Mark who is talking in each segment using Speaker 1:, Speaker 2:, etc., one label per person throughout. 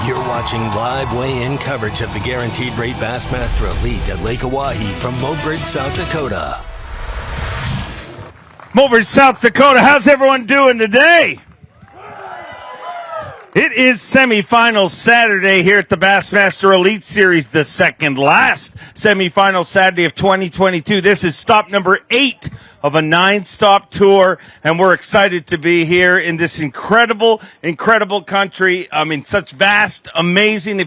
Speaker 1: You're watching live weigh-in coverage of the Guaranteed Rate Bassmaster Elite at Lake Oahe from Mobridge, South Dakota.
Speaker 2: Mobridge, South Dakota, how's everyone doing today? It is semifinal Saturday here at the Bassmaster Elite Series, the second last semifinal Saturday of 2022. This is stop number 8 of a 9-stop tour, and we're excited to be here in this incredible country. I mean, such vast, amazing.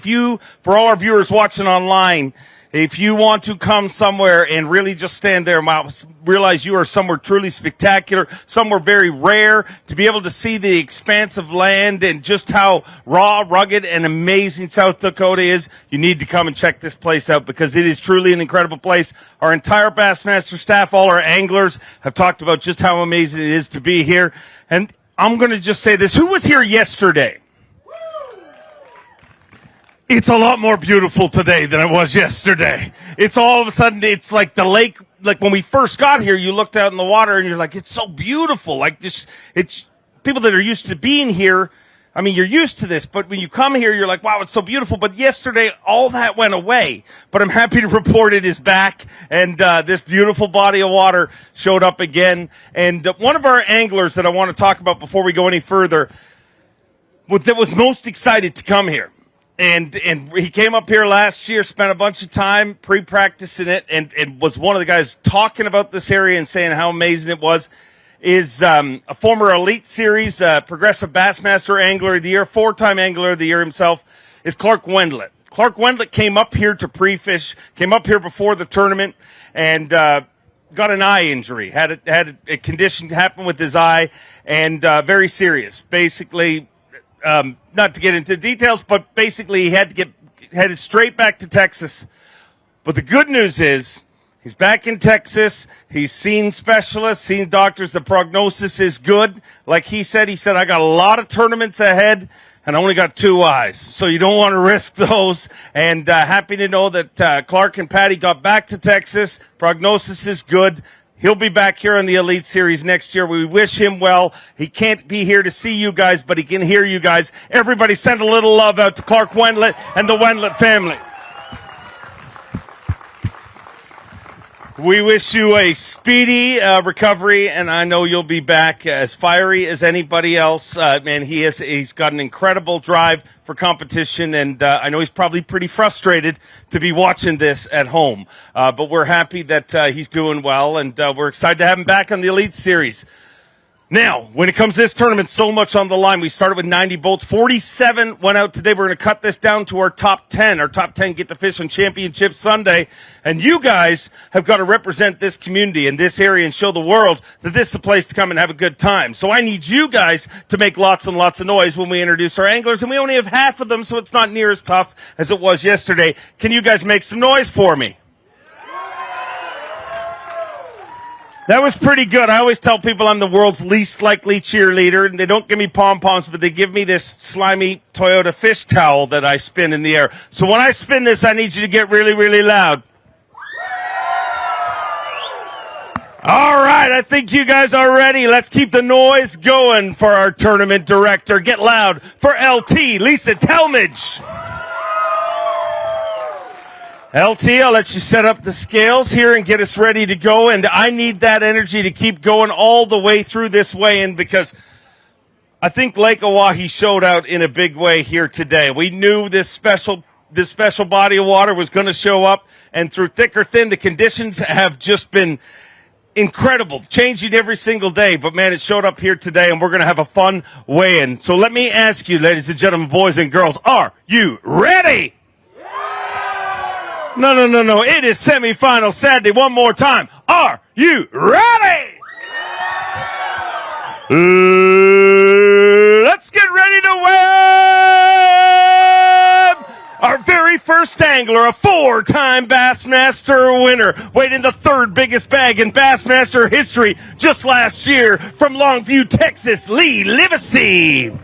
Speaker 2: For all our viewers watching online, if you want to come somewhere and really just stand there and realize you are somewhere truly spectacular, somewhere very rare, to be able to see the expanse of land and just how raw, rugged, and amazing South Dakota is, you need to come and check this place out because it is truly an incredible place. Our entire Bassmaster staff, all our anglers, have talked about just how amazing it is to be here. And I'm going to just say this. Who was here yesterday? It's a lot more beautiful today than it was yesterday. It's all of a sudden, it's like the lake, like when we first got here, you looked out in the water and you're like, it's so beautiful. Like this, it's people that are used to being here. I mean, you're used to this, but when you come here, you're like, wow, it's so beautiful. But yesterday, all that went away. But I'm happy to report it is back, and this beautiful body of water showed up again. And one of our anglers that I want to talk about before we go any further, that was most excited to come here. And he came up here last year, spent a bunch of time pre-practicing it, and was one of the guys talking about this area and saying how amazing it was, is a former Elite Series, Progressive Bassmaster Angler of the Year, 4-time Angler of the Year himself, is Clark Wendlandt. Clark Wendlandt came up here to pre-fish, came up here before the tournament, and got an eye injury, had a condition happen with his eye, and very serious. Basically, not to get into details, but basically he had to get headed straight back to Texas. But the good news is he's back in Texas. He's seen specialists, seen doctors. The prognosis is good. Like he said, I got a lot of tournaments ahead, and I only got 2 eyes. So you don't want to risk those. And happy to know that Clark and Patty got back to Texas. Prognosis is good. He'll be back here in the Elite Series next year. We wish him well. He can't be here to see you guys, but he can hear you guys. Everybody send a little love out to Clark Wendlandt and the Wendlandt family. We wish you a speedy recovery, and I know you'll be back as fiery as anybody else. Man, he's got an incredible drive for competition, and I know he's probably pretty frustrated to be watching this at home. But we're happy that he's doing well, and we're excited to have him back on the Elite Series. Now, when it comes to this tournament, so much on the line. We started with 90 boats. 47 went out today. We're going to cut this down to our top 10. Our top 10 get to fish on Championship Sunday. And you guys have got to represent this community and this area and show the world that this is a place to come and have a good time. So I need you guys to make lots and lots of noise when we introduce our anglers. And we only have half of them, so it's not near as tough as it was yesterday. Can you guys make some noise for me? That was pretty good. I always tell people I'm the world's least likely cheerleader, and they don't give me pom-poms, but they give me this slimy Toyota fish towel that I spin in the air. So when I spin this, I need you to get really, really loud. All right, I think you guys are ready. Let's keep the noise going for our tournament director. Get loud for LT, Lisa Talmadge. LT, I'll let you set up the scales here and get us ready to go. And I need that energy to keep going all the way through this weigh-in because I think Lake Oahe showed out in a big way here today. We knew this special body of water was going to show up, and through thick or thin, the conditions have just been incredible, changing every single day. But, man, it showed up here today, and we're going to have a fun weigh-in. So let me ask you, ladies and gentlemen, boys and girls, are you ready? No. It is semifinal Saturday. One more time. Are you ready? Let's get ready to win! Our very first angler, a 4-time Bassmaster winner, weighed in the 3rd biggest bag in Bassmaster history just last year from Longview, Texas, Lee Livesay.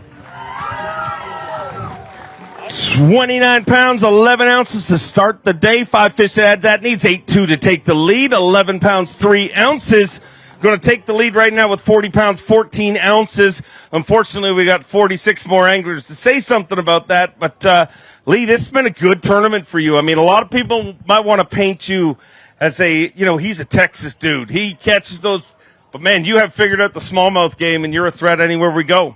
Speaker 2: 29 pounds, 11 ounces to start the day. 5 fish to add that. Needs 8.2 to take the lead. 11 pounds, 3 ounces going to take the lead right now with 40 pounds, 14 ounces. Unfortunately, we got 46 more anglers to say something about that. But, Lee, this has been a good tournament for you. I mean, a lot of people might want to paint you as he's a Texas dude. He catches those. But, man, you have figured out the smallmouth game, and you're a threat anywhere we go.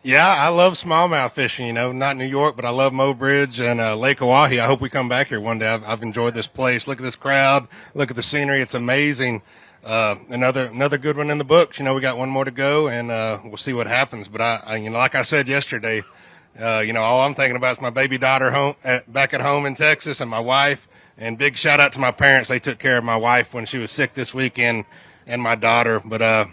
Speaker 3: Yeah, I love smallmouth fishing, not New York, but I love Mobridge and Lake Oahe. I hope we come back here one day. I've enjoyed this place. Look at this crowd. Look at the scenery. It's amazing. Another good one in the books. We got one more to go, and we'll see what happens. But I like I said yesterday, all I'm thinking about is my baby daughter back at home in Texas, and my wife. And big shout out to my parents. They took care of my wife when she was sick this weekend, and my daughter. But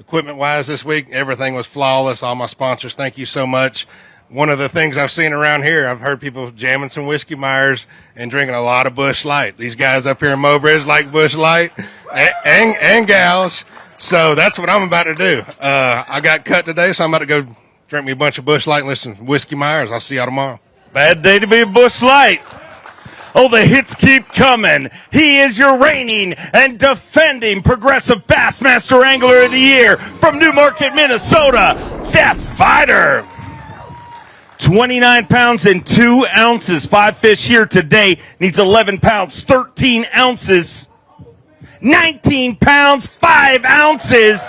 Speaker 3: equipment-wise this week, everything was flawless. All my sponsors, thank you so much. One of the things I've seen around here, I've heard people jamming some Whiskey Myers and drinking a lot of Busch Light. These guys up here in Mobridge like Busch Light and gals. So that's what I'm about to do. I got cut today, so I'm about to go drink me a bunch of Busch Light and listen to Whiskey Myers. I'll see y'all tomorrow.
Speaker 2: Bad day to be a Busch Light. Oh, the hits keep coming. He is your reigning and defending Progressive Bassmaster Angler of the Year from Newmarket, Minnesota, Seth Fighter. 29 pounds and 2 ounces. 5 fish here today. Needs 11 pounds, 13 ounces. 19 pounds, 5 ounces.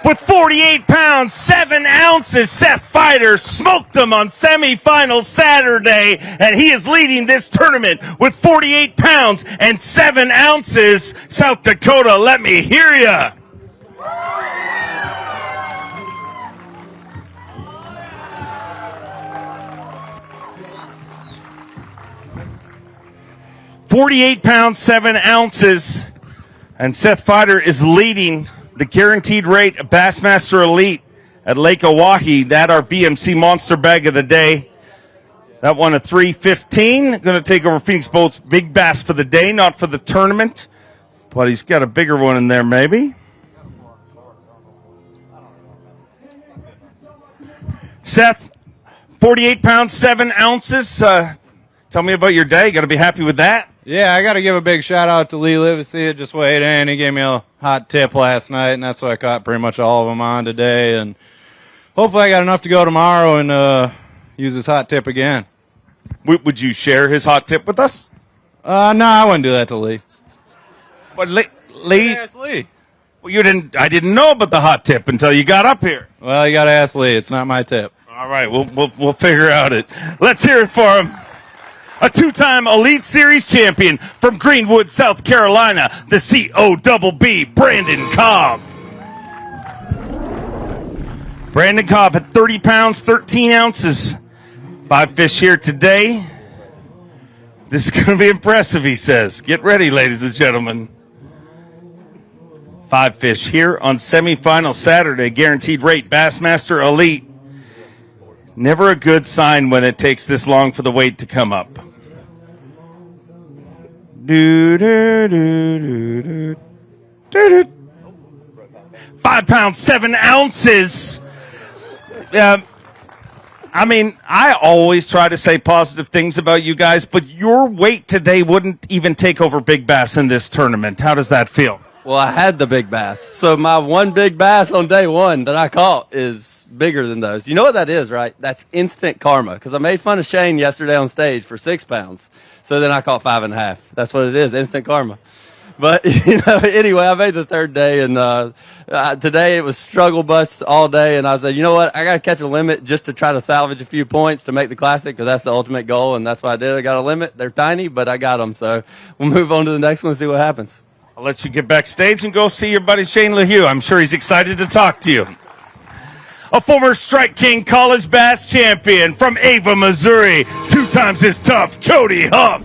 Speaker 2: With 48 pounds, 7 ounces, Seth Fighter smoked him on semifinal Saturday, and he is leading this tournament with 48 pounds and 7 ounces. South Dakota, let me hear ya. .48 pounds, 7 ounces, and Seth Fighter is leading the guaranteed rate Bassmaster Elite at Lake Oahe. That our BMC Monster Bag of the day. That one at $3.15. Going to take over Phoenix Boat's big bass for the day, not for the tournament. But he's got a bigger one in there, maybe. Seth, 48 pounds, 7 ounces. Tell me about your day. Got to be happy with that.
Speaker 4: Yeah, I got to give a big shout out to Lee Livesay. Just weighed in. He gave me a hot tip last night, and that's what I caught pretty much all of them on today. And hopefully I got enough to go tomorrow and use this hot tip again.
Speaker 2: Would you share his hot tip with us?
Speaker 4: No, I wouldn't do that to Lee.
Speaker 2: But Lee?
Speaker 4: Ask Lee.
Speaker 2: Well, I didn't know about the hot tip until you got up here.
Speaker 4: Well, you got to ask Lee. It's not my tip.
Speaker 2: All right, we'll figure out it. Let's hear it for him. A 2-time Elite Series champion from Greenwood, South Carolina, the COBB, Brandon Cobb. Brandon Cobb at 30 pounds, 13 ounces. 5 fish here today. This is going to be impressive, he says. Get ready, ladies and gentlemen. 5 fish here on semifinal Saturday, guaranteed rate, Bassmaster Elite. Never a good sign when it takes this long for the weight to come up. 5 pounds, 7 ounces. I mean, I always try to say positive things about you guys, but your weight today wouldn't even take over Big Bass in this tournament. How does that feel?
Speaker 5: Well, I had the big bass. So my one big bass on day one that I caught is bigger than those. You know what that is, right? That's instant karma. Because I made fun of Shane yesterday on stage for 6 pounds. So then I caught 5.5. That's what it is, instant karma. But, anyway, I made the third day. And today it was struggle bus all day. And I said, you know what? I got to catch a limit just to try to salvage a few points to make the classic. Because that's the ultimate goal. And that's what I did. I got a limit. They're tiny, but I got them. So we'll move on to the next one and see what happens.
Speaker 2: I'll let you get backstage and go see your buddy Shane LaHue. I'm sure he's excited to talk to you. A former Strike King College Bass champion from Ava, Missouri. 2 times as tough, Cody Huff.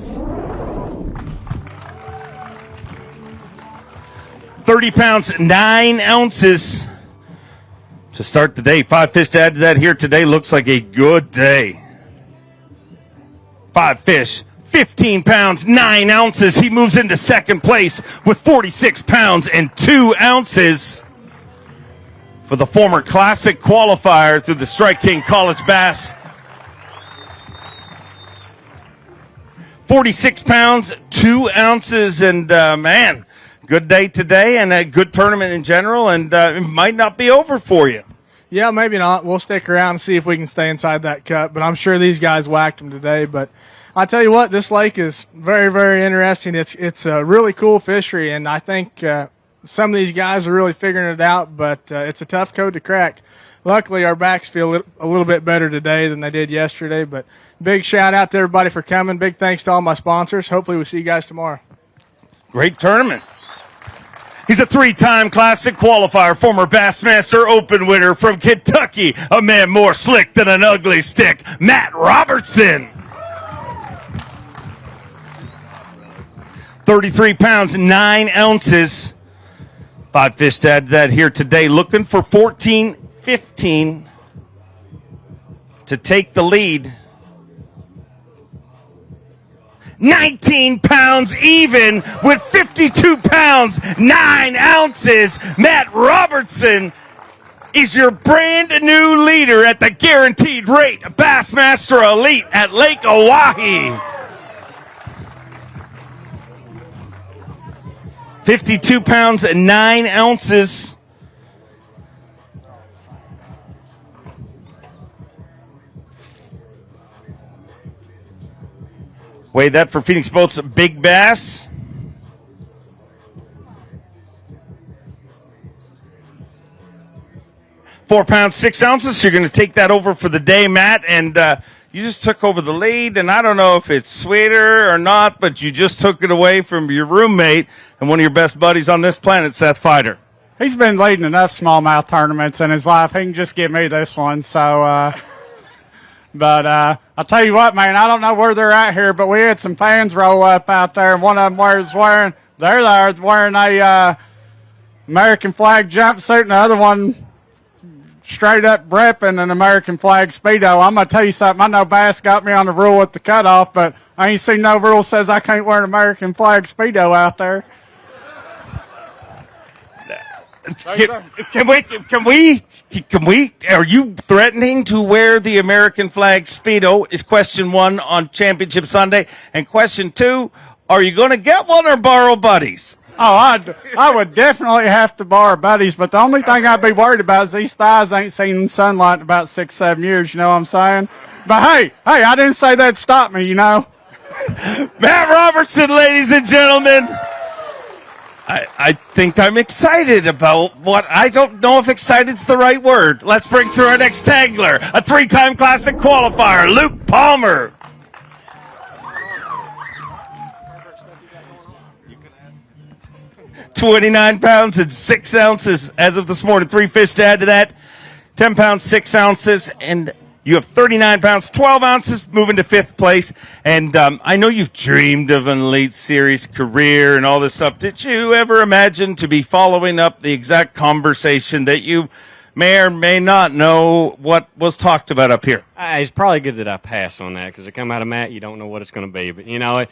Speaker 2: 30 pounds, 9 ounces to start the day. 5 fish to add to that here today. Looks like a good day. 5 fish. 15 pounds, 9 ounces. He moves into second place with 46 pounds and 2 ounces for the former Classic qualifier through the Strike King College Bass. 46 pounds, 2 ounces, and man, Good day today and a good tournament in general, and it might not be over for you.
Speaker 6: Yeah, maybe not. We'll stick around and see if we can stay inside that cut, but I'm sure these guys whacked them today. But I tell you what, this lake is very, very interesting. It's a really cool fishery, and I think some of these guys are really figuring it out, but it's a tough code to crack. Luckily, our backs feel a little bit better today than they did yesterday, but big shout-out to everybody for coming. Big thanks to all my sponsors. Hopefully we'll see you guys tomorrow.
Speaker 2: Great tournament. He's a 3-time Classic qualifier, former Bassmaster Open winner from Kentucky, a man more slick than an ugly stick, Matt Robertson. 33 pounds, 9 ounces. 5 fish to add to that here today, looking for 14-15 to take the lead. 19 pounds even with 52 pounds, 9 ounces. Matt Robertson is your brand new leader at the guaranteed rate Bassmaster Elite at Lake Oahe. 52 pounds and 9 ounces. Weigh that for Phoenix Boats Big Bass. £4 6 ounces. So you're going to take that over for the day, Matt. And you just took over the lead. And I don't know if it's sweeter or not, but you just took it away from your roommate and one of your best buddies on this planet, Seth Fighter.
Speaker 7: He's been leading enough smallmouth tournaments in his life. He can just give me this one. So, but I'll tell you what, man, I don't know where they're at here, but we had some fans roll up out there, and one of them wearing a American flag jumpsuit, and the other one straight up repping an American flag Speedo. I'm going to tell you something. I know Bass got me on the rule with the cutoff, but I ain't seen no rule says I can't wear an American flag Speedo out there.
Speaker 2: Can we, are you threatening to wear the American flag Speedo is question 1 on Championship Sunday. And question 2, are you going to get one or borrow buddies?
Speaker 7: Oh, I would definitely have to borrow buddies, but the only thing I'd be worried about is these thighs ain't seen sunlight in about 6-7 years, you know what I'm saying? But hey, I didn't say that'd stop me, you know.
Speaker 2: Matt Robertson, ladies and gentlemen. I think I'm excited about what I don't know if excited's the right word. Let's bring through our next angler, a 3-time Classic qualifier, Luke Palmer. £29 and 6 ounces as of this morning. 3 fish to add to that. 10 pounds, 6 ounces, and you have 39 pounds, 12 ounces, moving to 5th place. And I know you've dreamed of an Elite Series career and all this stuff. Did you ever imagine to be following up the exact conversation that you may or may not know what was talked about up here?
Speaker 8: It's probably good that I pass on that because to come out of Matt, you don't know what it's going to be. But, you know,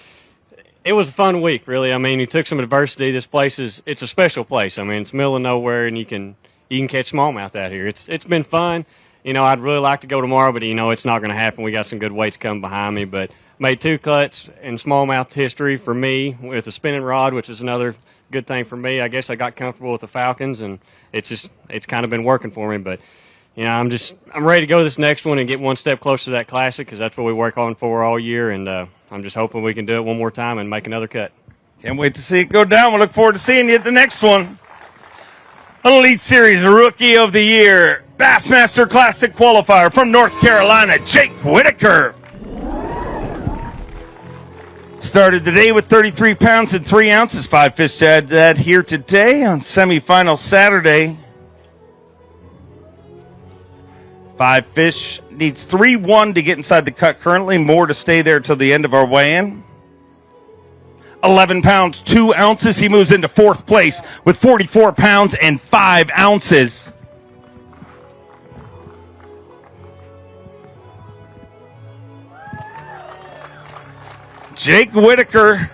Speaker 8: it was a fun week, really. I mean, you took some adversity. This place it's a special place. I mean, it's middle of nowhere, and you can catch smallmouth out here. It's been fun. You know, I'd really like to go tomorrow, but, you know, it's not going to happen. We got some good weights coming behind me, but made 2 cuts in smallmouth history for me with a spinning rod, which is another good thing for me. I guess I got comfortable with the Falcons, and it's kind of been working for me. But, you know, I'm ready to go to this next one and get one step closer to that Classic because that's what we work on for all year, and I'm just hoping we can do it one more time and make another cut.
Speaker 2: Can't wait to see it go down. We look forward to seeing you at the next one. Elite Series Rookie of the Year, Bassmaster Classic qualifier from North Carolina, Jake Whitaker. Started the day with 33 pounds and 3 ounces. 5 fish to add that here today on semifinal Saturday. 5 fish, needs 3-1 to get inside the cut currently. More to stay there till the end of our weigh-in. 11 pounds, 2 ounces. He moves into 4th place with 44 pounds and 5 ounces. Jake Whitaker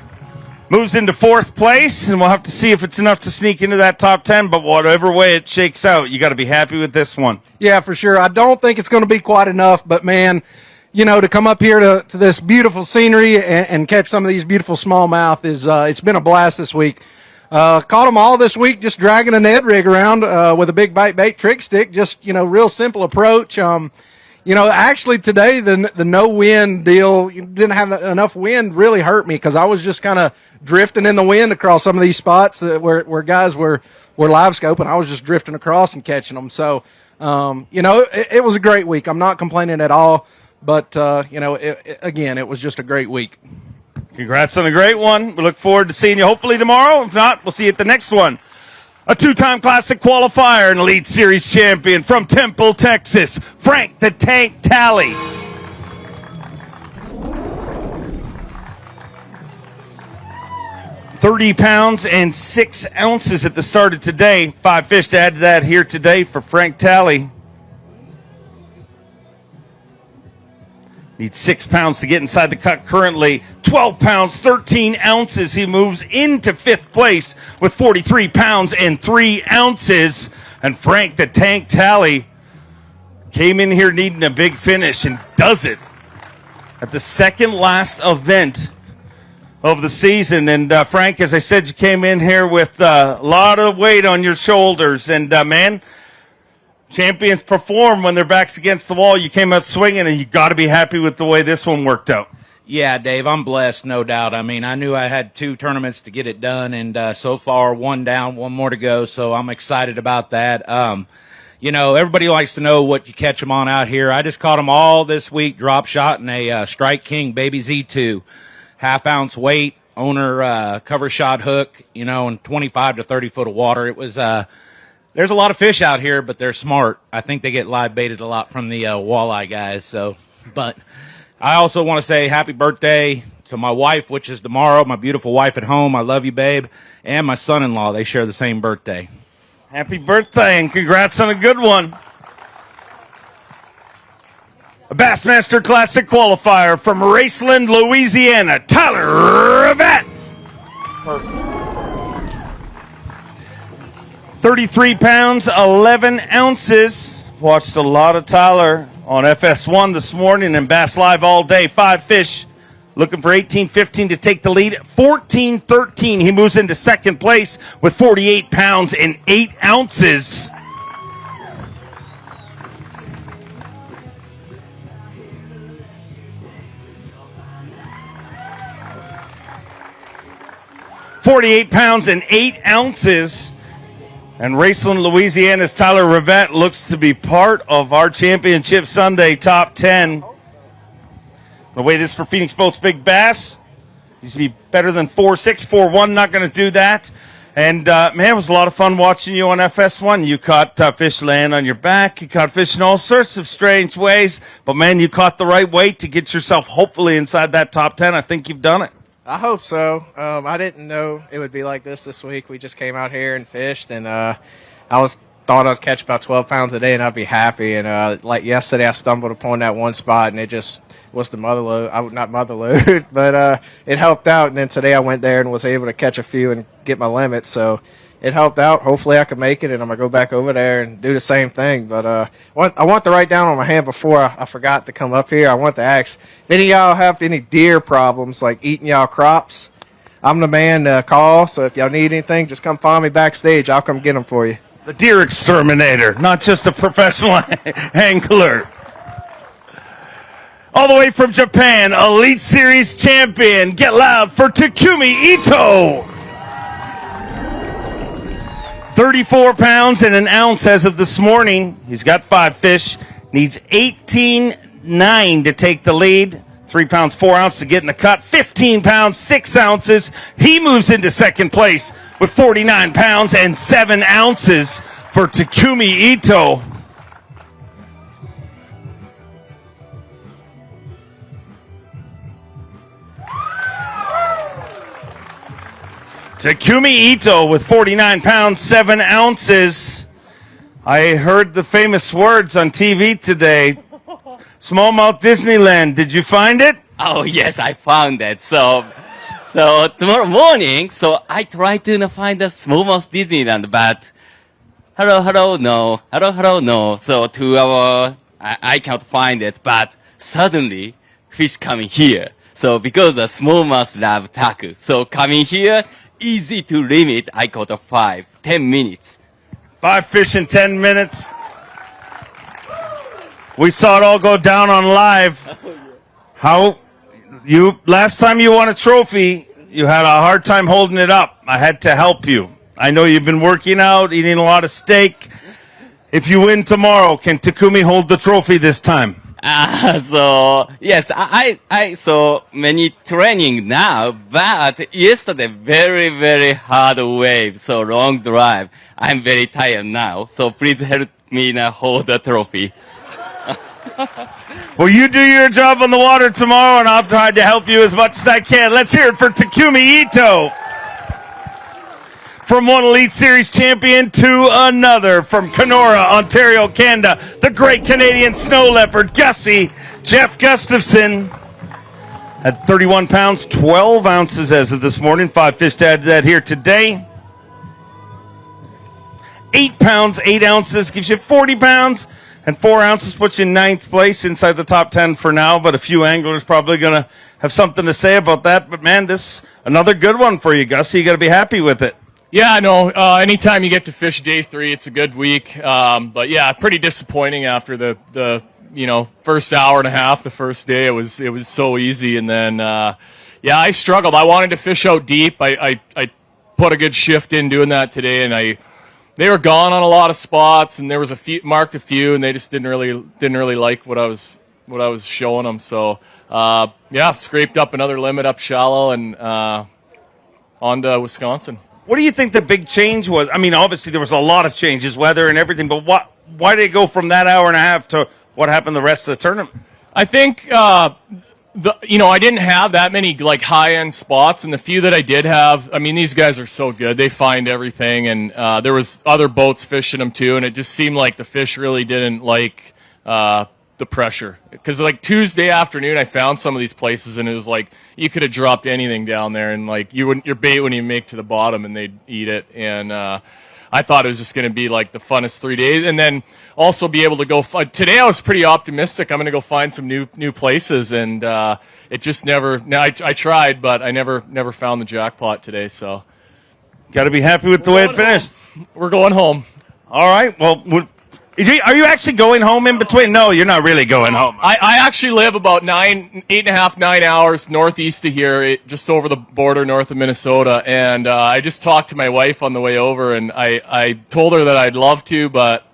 Speaker 2: moves into 4th place, and we'll have to see if it's enough to sneak into that top 10, but whatever way it shakes out, you got to be happy with this one.
Speaker 9: Yeah, for sure. I don't think it's going to be quite enough, but man, you know, to come up here to this beautiful scenery and catch some of these beautiful smallmouth is it's been a blast this week. Caught them all this week just dragging a Ned rig around with a big bait trick stick. Just, real simple approach. Actually today the no wind deal, didn't have enough wind, really hurt me because I was just kind of drifting in the wind across some of these spots where guys were live scoping. I was just drifting across and catching them. So, it was a great week. I'm not complaining at all, but, again, it was just a great week.
Speaker 2: Congrats on a great one. We look forward to seeing you hopefully tomorrow. If not, we'll see you at the next one. A two-time Classic qualifier and Elite Series champion from Temple, Texas, Frank the Tank Talley. £30 and 6 ounces at the start of today. 5 fish to add to that here today for Frank Talley. Needs 6 pounds to get inside the cut currently. 12 pounds, 13 ounces. He moves into 5th place with 43 pounds and 3 ounces. And Frank the Tank Talley came in here needing a big finish and does it at the second last event of the season. And Frank, as I said, you came in here with a lot of weight on your shoulders. And man, champions perform when their back's against the wall. You came out swinging, and you got to be happy with the way this one worked out.
Speaker 10: Yeah, Dave, I'm blessed, no doubt. I mean, I knew I had 2 tournaments to get it done, and so far, 1 down, 1 more to go, so I'm excited about that. Everybody likes to know what you catch them on out here. I just caught them all this week, drop shot in a Strike King Baby Z2, half-ounce weight, owner cover shot hook, and 25 to 30 foot of water. It was there's a lot of fish out here, but they're smart. I think they get live baited a lot from the walleye guys. But I also want to say happy birthday to my wife, which is tomorrow, my beautiful wife at home. I love you, babe. And my son-in-law. They share the same birthday.
Speaker 2: Happy birthday, and congrats on a good one. A Bassmaster Classic qualifier from Raceland, Louisiana, Tyler Ravent. 33 pounds, 11 ounces. Watched a lot of Tyler on FS1 this morning and Bass Live all day. 5 fish, looking for 18-15 to take the lead. 14-13, he moves into 2nd place with 48 pounds and 8 ounces. £48 and 8 ounces. And Raceland, Louisiana's Tyler Ravent looks to be part of our Championship Sunday top 10. The way this for Phoenix Boats Big Bass, he's to be better than 4-6, 4-1, not going to do that. And, man, it was a lot of fun watching you on FS1. You caught fish laying on your back. You caught fish in all sorts of strange ways. But, man, you caught the right weight to get yourself hopefully inside that top 10. I think you've done it.
Speaker 11: I hope so. I didn't know it would be like this week. We just came out here and fished, and thought I'd catch about 12 pounds a day, and I'd be happy. And like yesterday, I stumbled upon that one spot, and it just was the mother load. Not mother load, but it helped out. And then today I went there and was able to catch a few and get my limit. So it helped out. Hopefully I can make it, and I'm going to go back over there and do the same thing. But I want to write down on my hand before I forgot to come up here. I want to ask if any of y'all have any deer problems, like eating y'all crops. I'm the man to call, so if y'all need anything, just come find me backstage. I'll come get them for you.
Speaker 2: The deer exterminator, not just a professional angler. All the way from Japan, Elite Series champion. Get loud for Takumi Ito. 34 pounds and an ounce as of this morning. He's got 5 fish. Needs 18.9 to take the lead. 3 pounds, 4 ounces to get in the cut. 15 pounds, 6 ounces. He moves into 2nd place with 49 pounds and 7 ounces for Takumi Ito. Takumi Ito with 49 pounds, 7 ounces. I heard the famous words on TV today. Smallmouth Disneyland, did you find it?
Speaker 12: Oh, yes, I found it. So tomorrow morning, I try to find the Smallmouth Disneyland, but hello, no. So 2 hours, I can't find it, but suddenly fish coming here. So because the smallmouth love taku, so coming here, easy to limit. I caught a 10 minutes.
Speaker 2: 5 fish in 10 minutes. We saw it all go down on live. Last time you won a trophy, you had a hard time holding it up. I had to help you. I know you've been working out, eating a lot of steak. If you win tomorrow, can Takumi hold the trophy this time?
Speaker 12: So yes, I so many training now, but yesterday very, very hard wave, so long drive. I'm very tired now, so please help me now hold the trophy.
Speaker 2: Well, you do your job on the water tomorrow, and I'll try to help you as much as I can. Let's hear it for Takumi Ito. From one Elite Series champion to another, from Kenora, Ontario, Canada, the great Canadian snow leopard, Gussie, Jeff Gustafson, at 31 pounds, 12 ounces as of this morning. 5 fish to add to that here today. 8 pounds, 8 ounces gives you 40 pounds, and 4 ounces puts you in 9th place inside the top 10 for now, but a few anglers probably going to have something to say about that. But, man, this another good one for you, Gussie. You got to be happy with it.
Speaker 13: Yeah, no, anytime you get to fish day 3, it's a good week. But yeah, pretty disappointing after the first hour and a half, the first day. It was so easy. And then, yeah, I struggled. I wanted to fish out deep. I put a good shift in doing that today, and they were gone on a lot of spots, and there was marked a few, and they just didn't really like what I was showing them. So, yeah, scraped up another limit up shallow and, on to Wisconsin.
Speaker 2: What do you think the big change was? I mean, obviously there was a lot of changes, weather and everything, but why did it go from that hour and a half to what happened the rest of the tournament?
Speaker 13: I think I didn't have that many like high-end spots, and the few that I did have, I mean, these guys are so good. They find everything, and there was other boats fishing them too, and it just seemed like the fish really didn't like the pressure. Because like Tuesday afternoon, I found some of these places, and it was like you could have dropped anything down there, and like your bait wouldn't even make to the bottom, and they'd eat it. And I thought it was just going to be like the funnest 3 days, and then also be able to go. Today I was pretty optimistic. I'm going to go find some new places, and it just never. I tried, but I never found the jackpot today. So
Speaker 2: got to be happy with the way it finished.
Speaker 13: We're going home.
Speaker 2: All right. Well. Are you actually going home in between? No, you're not really going home.
Speaker 13: I actually live about 8.5, 9 hours northeast of here, just over the border north of Minnesota. And I just talked to my wife on the way over, and I told her that I'd love to, but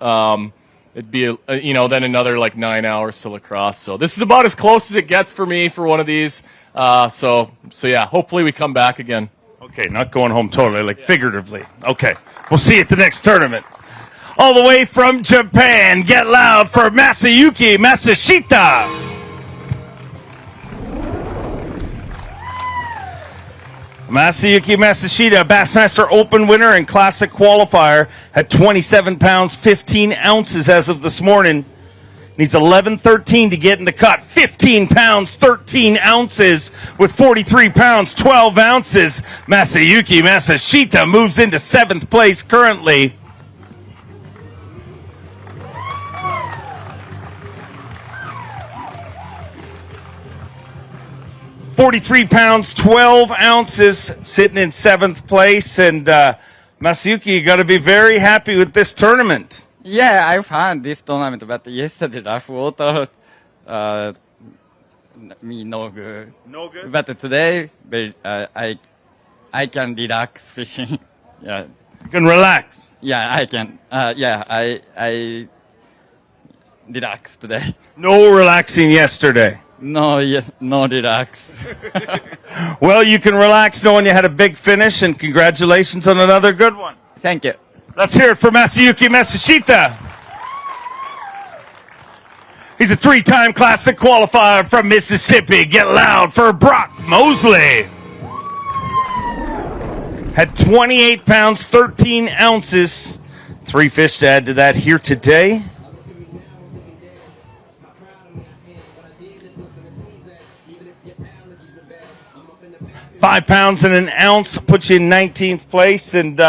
Speaker 13: it'd be then another like 9 hours to La Crosse. So this is about as close as it gets for me for one of these. So yeah, hopefully we come back again.
Speaker 2: Okay, not going home totally, like figuratively. Okay, we'll see you at the next tournament. All the way from Japan, get loud for Masayuki Matsushita. Masayuki Matsushita, Bassmaster Open winner and Classic qualifier, at 27 pounds, 15 ounces as of this morning. Needs 11-13 to get in the cut. 15 pounds, 13 ounces with 43 pounds, 12 ounces. Masayuki Matsushita moves into 7th place currently. 43 pounds, 12 ounces, sitting in 7th place. And Masayuki, you got to be very happy with this tournament.
Speaker 14: Yeah, I found this tournament, but yesterday rough water, me no good.
Speaker 2: No good?
Speaker 14: But today, I can relax fishing. Yeah.
Speaker 2: You can relax?
Speaker 14: Yeah, I can. I relax today.
Speaker 2: No relaxing yesterday?
Speaker 14: No relax.
Speaker 2: Well, you can relax knowing you had a big finish, and congratulations on another good one.
Speaker 14: Thank you.
Speaker 2: Let's hear it for Masayuki Matsushita. He's a 3-time Classic qualifier from Mississippi. Get loud for Brock Mosley. Had 28 pounds, 13 ounces. 3 fish to add to that here today. 5 pounds and an ounce puts you in 19th place. And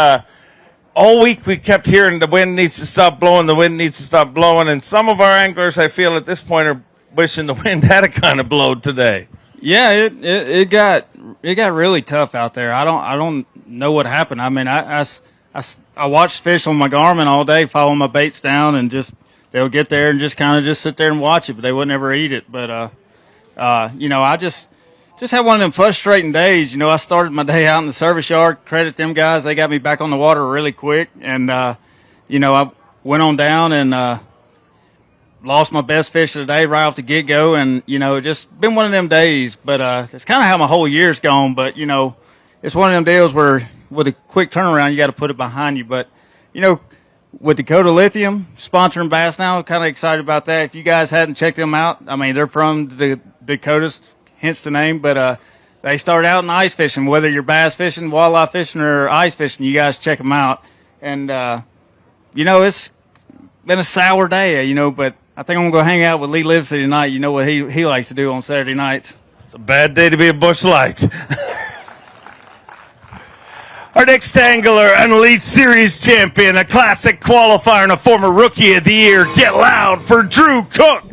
Speaker 2: all week we kept hearing the wind needs to stop blowing, the wind needs to stop blowing. And some of our anglers, I feel at this point, are wishing the wind had a kind of blowed today.
Speaker 4: Yeah, it got really tough out there. I don't know what happened. I mean, I watched fish on my Garmin all day, following my baits down, and just they'll get there and just kind of just sit there and watch it, but they would never eat it. But I just had one of them frustrating days. I started my day out in the service yard. Credit them guys; they got me back on the water really quick, and I went on down and lost my best fish of the day right off the get-go, and just been one of them days. But it's kind of how my whole year's gone. But it's one of them deals where with a quick turnaround, you got to put it behind you. But with Dakota Lithium sponsoring Bass now, kind of excited about that. If you guys hadn't checked them out, I mean, they're from the Dakotas, hence the name. But they started out in ice fishing. Whether you're bass fishing, walleye fishing, or ice fishing, you guys check them out. And it's been a sour day, but I think I'm going to go hang out with Lee Livesay tonight. You know what he likes to do on Saturday nights.
Speaker 2: It's a bad day to be a Bush Lights. Our next angler, an Elite Series champion, a classic qualifier, and a former Rookie of the Year. Get loud for Drew Cook.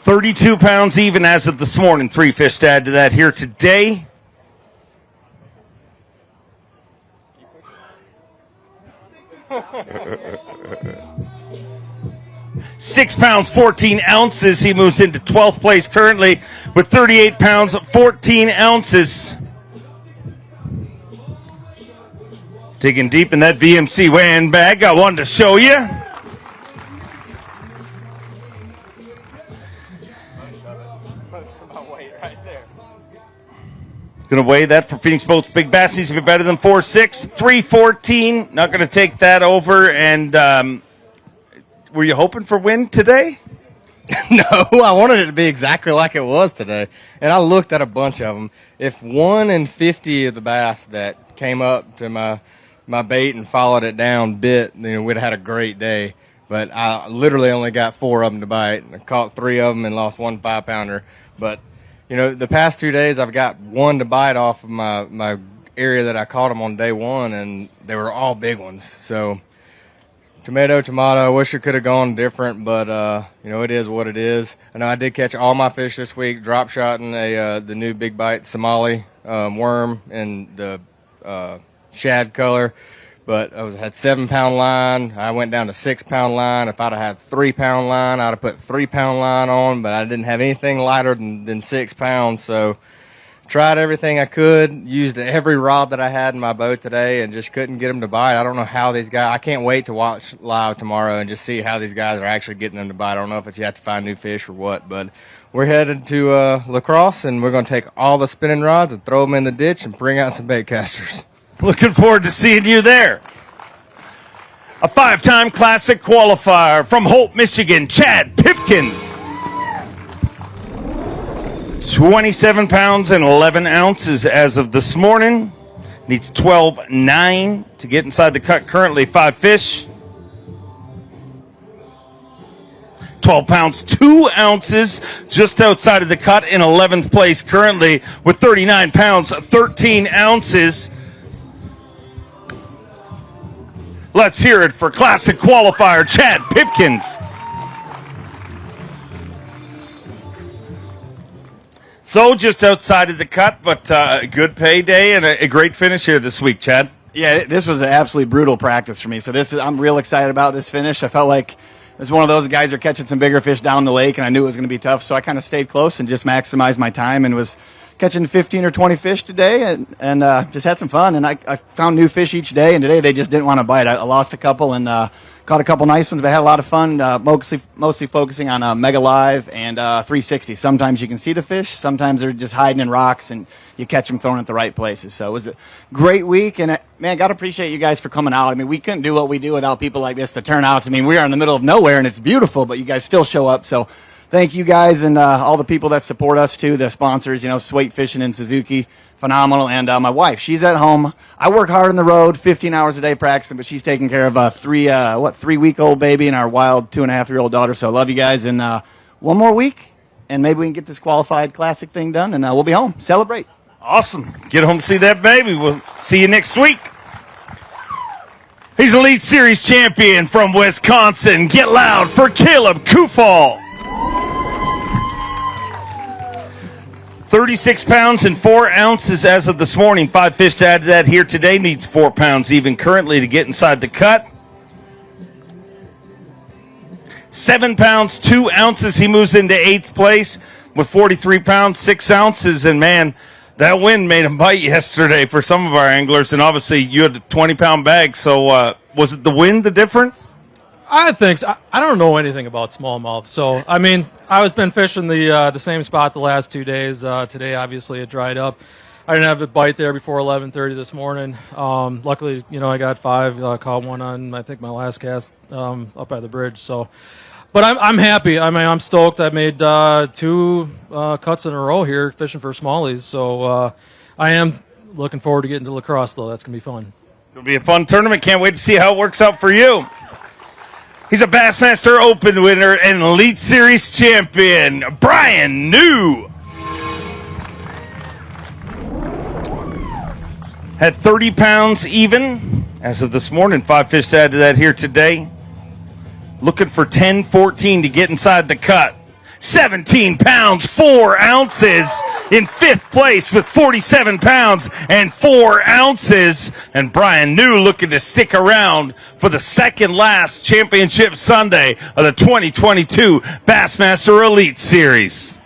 Speaker 2: 32 pounds even as of this morning. 3 fish to add to that here today. £6 14 ounces. He moves into 12th place currently with 38 pounds 14 ounces. Digging deep in that VMC weigh-in bag, I wanted to show you. Going to weigh that for Phoenix Boats Big Bass. Needs to be better than 4.6. 3.14. Not going to take that over. And were you hoping for wind today?
Speaker 11: No, I wanted it to be exactly like it was today. And I looked at a bunch of them. If 1 in 50 of the bass that came up to my bait and followed it down bit, we'd have had a great day. But I literally only got 4 of them to bite. I caught 3 of them and lost 1 5-pounder. But the past 2 days I've got 1 to bite off of my area that I caught them on day 1, and they were all big ones. So tomato. I wish it could have gone different, but it is what it is. I know I did catch all my fish this week, drop shotting the new big bite Somali worm in the shad color. But I had 7-pound line. I went down to 6-pound line. If I'd have had 3-pound line, I'd have put 3-pound line on, but I didn't have anything lighter than 6 pounds. So tried everything I could, used every rod that I had in my boat today, and just couldn't get them to bite. I don't know how these guys, I can't wait to watch live tomorrow and just see how these guys are actually getting them to bite. I don't know if it's you have to find new fish or what, but we're headed to La Crosse, and we're going to take all the spinning rods and throw them in the ditch and bring out some bait casters.
Speaker 2: Looking forward to seeing you there. A 5-time classic qualifier from Holt, Michigan, Chad Pipkins. 27 pounds and 11 ounces as of this morning. Needs 12.9 to get inside the cut. Currently 5 fish. 12 pounds, 2 ounces just outside of the cut in 11th place currently with 39 pounds, 13 ounces. Let's hear it for classic qualifier Chad Pipkins. So just outside of the cut, but a good payday and a great finish here this week, Chad.
Speaker 15: Yeah, this was an absolutely brutal practice for me. So I'm real excited about this finish. I felt like it was one of those guys are catching some bigger fish down the lake, and I knew it was going to be tough. So I kind of stayed close and just maximized my time and was catching 15 or 20 fish today and just had some fun. And I found new fish each day, and today they just didn't want to bite. I lost a couple and caught a couple nice ones, but I had a lot of fun, mostly focusing on Mega Live and 360. Sometimes you can see the fish. Sometimes they're just hiding in rocks, and you catch them thrown at the right places. So it was a great week, and man, got to appreciate you guys for coming out. I mean, we couldn't do what we do without people like this, the turnouts. I mean, we are in the middle of nowhere, and it's beautiful, but you guys still show up. So thank you guys and all the people that support us too, the sponsors, Sweet Fishing and Suzuki, phenomenal. And my wife, she's at home. I work hard on the road, 15 hours a day practicing, but she's taking care of a 3-week-old baby and our wild 2.5-year-old daughter. So I love you guys. And one more week, and maybe we can get this qualified classic thing done, and we'll be home. Celebrate.
Speaker 2: Awesome. Get home to see that baby. We'll see you next week. He's Elite Series champion from Wisconsin. Get loud for Caleb Kufaul. 36 pounds and 4 ounces as of this morning. 5 fish to add to that here today. Needs 4 pounds even currently to get inside the cut. 7 pounds, 2 ounces. He moves into 8th place with 43 pounds, 6 ounces. And, man, that wind made him bite yesterday for some of our anglers. And, obviously, you had a 20-pound bag. So, was it the wind the difference?
Speaker 16: I think so. I don't know anything about smallmouth. So, I mean, I was been fishing the same spot the last 2 days. Today, obviously, it dried up. I didn't have a bite there before 11:30 this morning. Luckily, I got 5. Caught one on, I think, my last cast up by the bridge. So, but I'm happy. I mean, I'm stoked. I made 2 cuts in a row here fishing for smallies. So, I am looking forward to getting to La Crosse, though. That's going to be fun.
Speaker 2: It'll be a fun tournament. Can't wait to see how it works out for you. He's a Bassmaster Open winner and Elite Series champion, Brian New. Had 30 pounds even as of this morning. 5 fish to add to that here today. Looking for 10-14 to get inside the cut. 17 pounds, 4 ounces in 5th place with 47 pounds and 4 ounces. And Brian New looking to stick around for the second last championship Sunday of the 2022 Bassmaster Elite Series.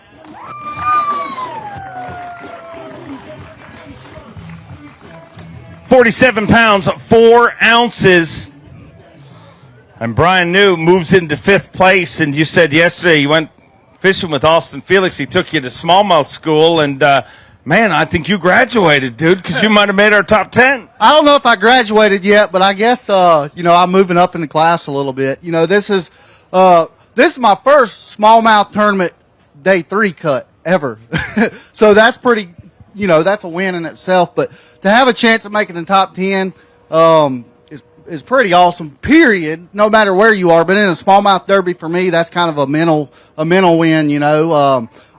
Speaker 2: $47 pounds, 4 ounces. And Brian New moves into 5th place. And you said yesterday you went fishing with Austin Felix. He took you to smallmouth school, and man, I think you graduated, dude, because you might have made our top 10.
Speaker 17: I don't know if I graduated yet, but I guess I'm moving up in the class a little bit. This is my first smallmouth tournament day 3 cut ever, so that's pretty. That's a win in itself. But to have a chance of making the top 10 is pretty awesome, period, no matter where you are. But in a smallmouth derby, for me, that's kind of a mental win,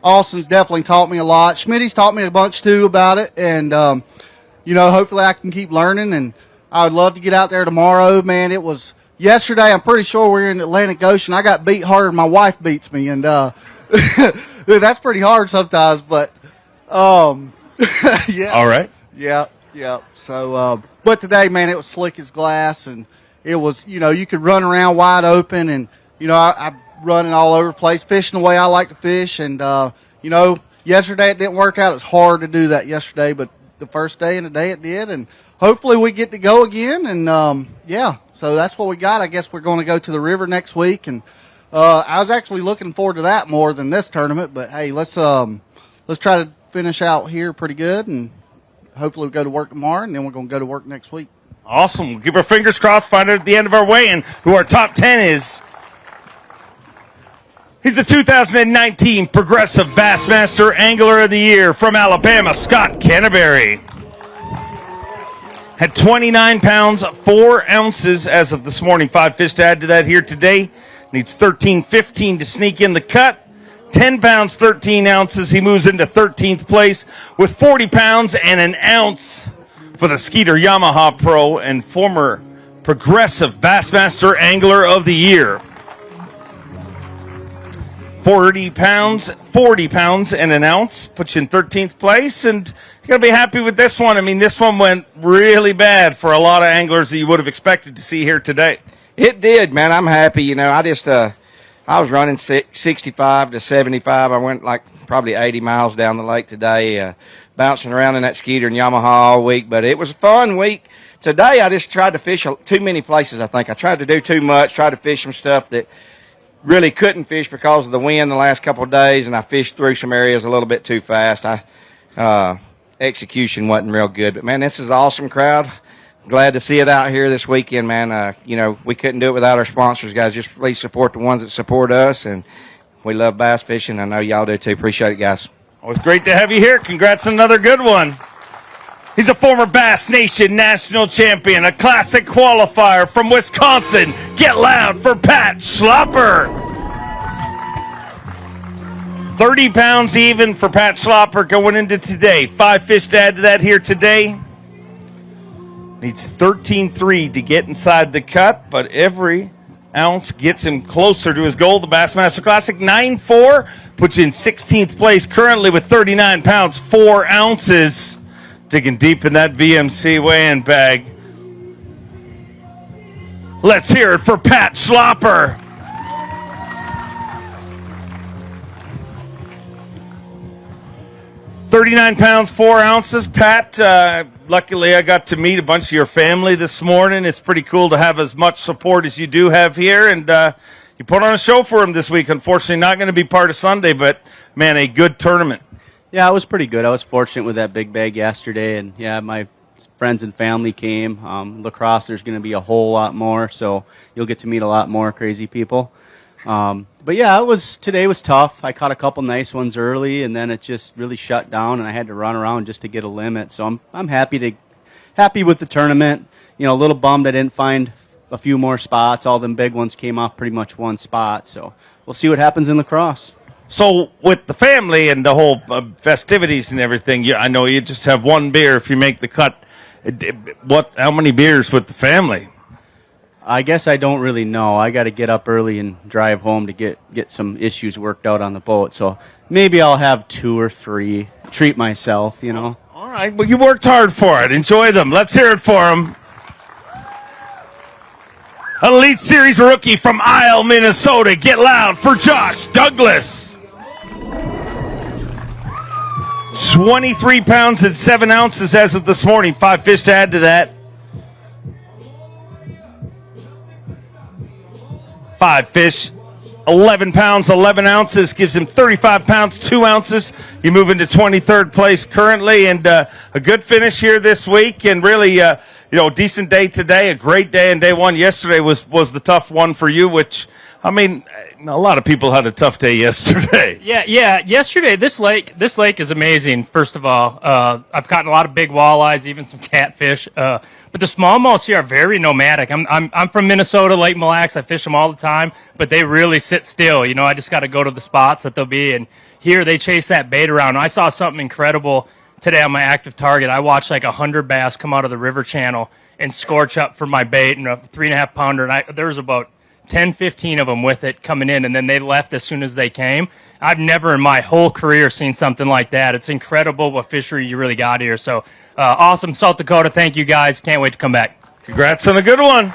Speaker 17: Austin's definitely taught me a lot. Schmidt's taught me a bunch, too, about it. And, hopefully I can keep learning. And I would love to get out there tomorrow. Man, it was yesterday. I'm pretty sure we're in the Atlantic Ocean. I got beat harder than my wife beats me. And dude, that's pretty hard sometimes. But, yeah.
Speaker 2: All right.
Speaker 17: Yeah. So, but today, man, it was slick as glass, and it was, you could run around wide open, and, I'm running all over the place, fishing the way I like to fish, and, yesterday it didn't work out. It's hard to do that yesterday, but the first day and the day it did, and hopefully we get to go again, and, so that's what we got. I guess we're going to go to the river next week, and I was actually looking forward to that more than this tournament, but, hey, let's try to finish out here pretty good, and hopefully we go to work tomorrow, and then we're going to go to work next week.
Speaker 2: Awesome. We'll keep our fingers crossed, find out at the end of our weigh-in who our top 10 is. He's the 2019 Progressive Bassmaster Angler of the Year from Alabama, Scott Canterbury. Had 29 pounds, 4 ounces as of this morning. 5 fish to add to that here today. Needs 13-15 to sneak in the cut. 10 pounds, 13 ounces. He moves into 13th place with 40 pounds and an ounce for the Skeeter Yamaha Pro and former Progressive Bassmaster Angler of the Year. 40 pounds and an ounce puts you in 13th place, and you're going to be happy with this one. I mean, this one went really bad for a lot of anglers that you would have expected to see here today.
Speaker 18: It did, man. I'm happy. I was running 65 to 75. I went like probably 80 miles down the lake today, bouncing around in that Skeeter and Yamaha all week. But it was a fun week. Today I just tried to fish too many places, I think. I tried to do too much, tried to fish some stuff that really couldn't fish because of the wind the last couple of days, and I fished through some areas a little bit too fast. Execution wasn't real good. But, man, this is an awesome crowd. Glad to see it out here this weekend, man. We couldn't do it without our sponsors, guys. Just please support the ones that support us, and we love bass fishing. I know y'all do too. Appreciate it, guys.
Speaker 2: Always great to have you here. Congrats on another good one. He's a former Bass Nation national champion, a classic qualifier from Wisconsin. Get loud for Pat Slopper. 30 pounds even for Pat Slopper going into today. 5 fish to add to that here today. Needs 13-3 to get inside the cut, but every ounce gets him closer to his goal. The Bassmaster Classic 9-4 puts you in 16th place currently with 39 pounds 4 ounces. Digging deep in that VMC weigh-in bag. Let's hear it for Pat Slopper. £39 4 ounces. Pat, luckily I got to meet a bunch of your family this morning. It's pretty cool to have as much support as you do have here, and you put on a show for him this week. Unfortunately, not going to be part of Sunday, but, man, a good tournament.
Speaker 19: Yeah, it was pretty good. I was fortunate with that big bag yesterday, and, yeah, my friends and family came. Lacrosse, there's going to be a whole lot more, so you'll get to meet a lot more crazy people. But yeah, today was tough. I caught a couple nice ones early, and then it just really shut down, and I had to run around just to get a limit. So I'm happy with the tournament. You know, a little bummed I didn't find a few more spots. All them big ones came off pretty much one spot. So we'll see what happens in lacrosse.
Speaker 2: So with the family and the whole festivities and everything, I know you just have one beer if you make the cut. How many beers with the family?
Speaker 19: I guess I don't really know. I got to get up early and drive home to get some issues worked out on the boat. So maybe I'll have 2 or 3. Treat myself, you know.
Speaker 2: All right. Well, you worked hard for it. Enjoy them. Let's hear it for him. Elite Series rookie from Isle, Minnesota. Get loud for Josh Douglas. 23 pounds and 7 ounces as of this morning. 5 fish to add to that. 5 fish, 11 pounds, 11 ounces, gives him 35 pounds, 2 ounces. You move into 23rd place currently, and a good finish here this week, and really, decent day today, a great day in day one. Yesterday was the tough one for you, which, I mean, a lot of people had a tough day yesterday.
Speaker 20: Yeah. Yesterday, this lake is amazing. First of all, I've caught a lot of big walleyes, even some catfish. But the smallmouths here are very nomadic. I'm from Minnesota, Lake Mille Lacs. I fish them all the time, but they really sit still. You know, I just got to go to the spots that they'll be. And here they chase that bait around. I saw something incredible today on my active target. I watched like 100 bass come out of the river channel and scorch up for my bait and a 3.5 pounder. And there was about 10, 15 of them with it coming in, and then they left as soon as they came. I've never in my whole career seen something like that. It's incredible what fishery you really got here. So awesome, South Dakota. Thank you, guys. Can't wait to come back.
Speaker 2: Congrats on a good one.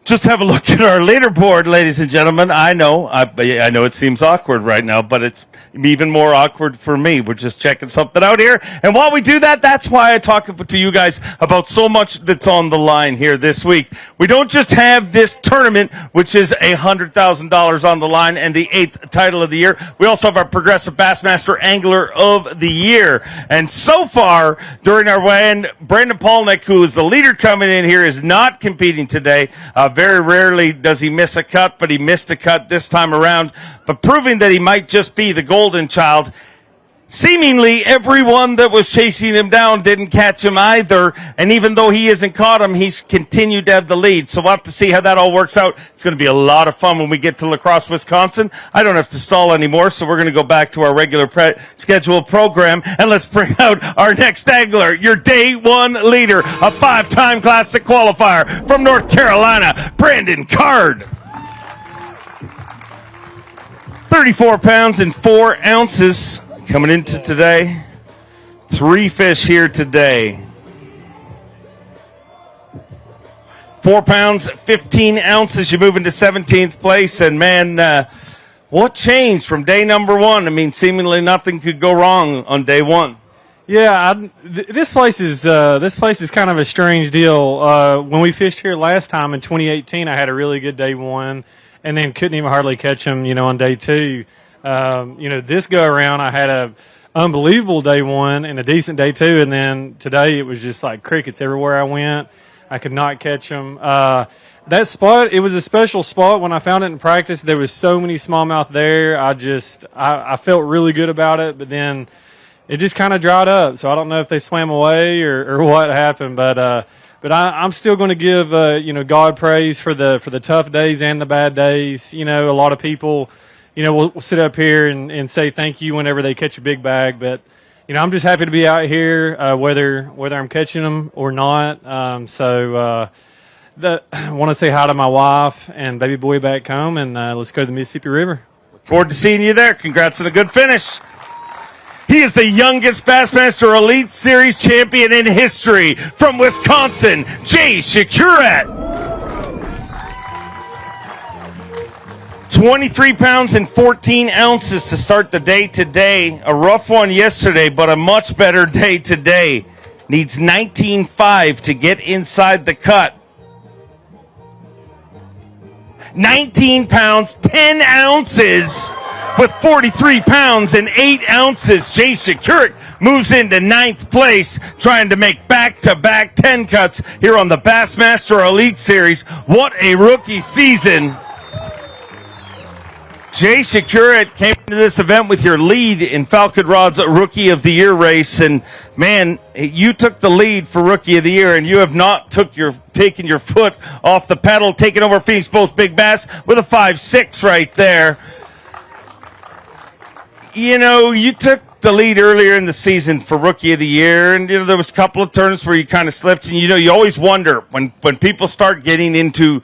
Speaker 2: Just have a look at our leaderboard, ladies and gentlemen. I know it seems awkward right now, but it's even more awkward for me. We're just checking something out here. And while we do that, that's why I talk to you guys about so much that's on the line here this week. We don't just have this tournament, which is $100,000 on the line and the 8th title of the year. We also have our Progressive Bassmaster Angler of the Year. And so far, during our weigh-in, Brandon Polnick, who is the leader coming in here, is not competing today. Very rarely does he miss a cut, but he missed a cut this time around, but proving that he might just be the golden child. Seemingly everyone that was chasing him down didn't catch him either, and even though he hasn't caught him, he's continued to have the lead. So we'll have to see how that all works out. It's going to be a lot of fun when we get to La Crosse, Wisconsin. I don't have to stall anymore, so we're going to go back to our regular scheduled program, and let's bring out our next angler, your day one leader, a 5-time Classic qualifier from North Carolina, Brandon Card. 34 pounds and 4 ounces. Coming into today, 3 fish here today. 4 pounds, 15 ounces. You move into 17th place. And, man, what changed from day number 1? I mean, seemingly nothing could go wrong on day 1.
Speaker 16: Yeah, this place is kind of a strange deal. When we fished here last time in 2018, I had a really good day 1, and then couldn't even hardly catch them, on day 2. This go around, I had a unbelievable day 1 and a decent day 2, and then today it was just like crickets everywhere I went. I could not catch them. That spot, it was a special spot. When I found it in practice, there was so many smallmouth there. I felt really good about it, but then it just kind of dried up. So I don't know if they swam away or what happened, but I'm still going to give God praise for the tough days and the bad days. A lot of people. We'll sit up here and say thank you whenever they catch a big bag, but, I'm just happy to be out here, whether I'm catching them or not. I want to say hi to my wife and baby boy back home, and let's go to the Mississippi River.
Speaker 2: Look forward to seeing you there. Congrats on a good finish. He is the youngest Bassmaster Elite Series champion in history from Wisconsin, Jay Shakurat. 23 pounds and 14 ounces to start the day today. A rough one yesterday, but a much better day today. Needs 19.5 to get inside the cut. 19 pounds, 10 ounces. With 43 pounds and 8 ounces, Jay Shakurat moves into 9th place, trying to make back-to-back 10 cuts here on the Bassmaster Elite Series. What a rookie season. Jay Shakurat came into this event with your lead in Falcon Rod's Rookie of the Year race, and man, you took the lead for Rookie of the Year, and you have not taken your foot off the pedal, taking over Phoenix Boat's Big Bass with a 5.6 right there. You took the lead earlier in the season for Rookie of the Year, and there was a couple of turns where you kind of slipped, and you always wonder when people start getting into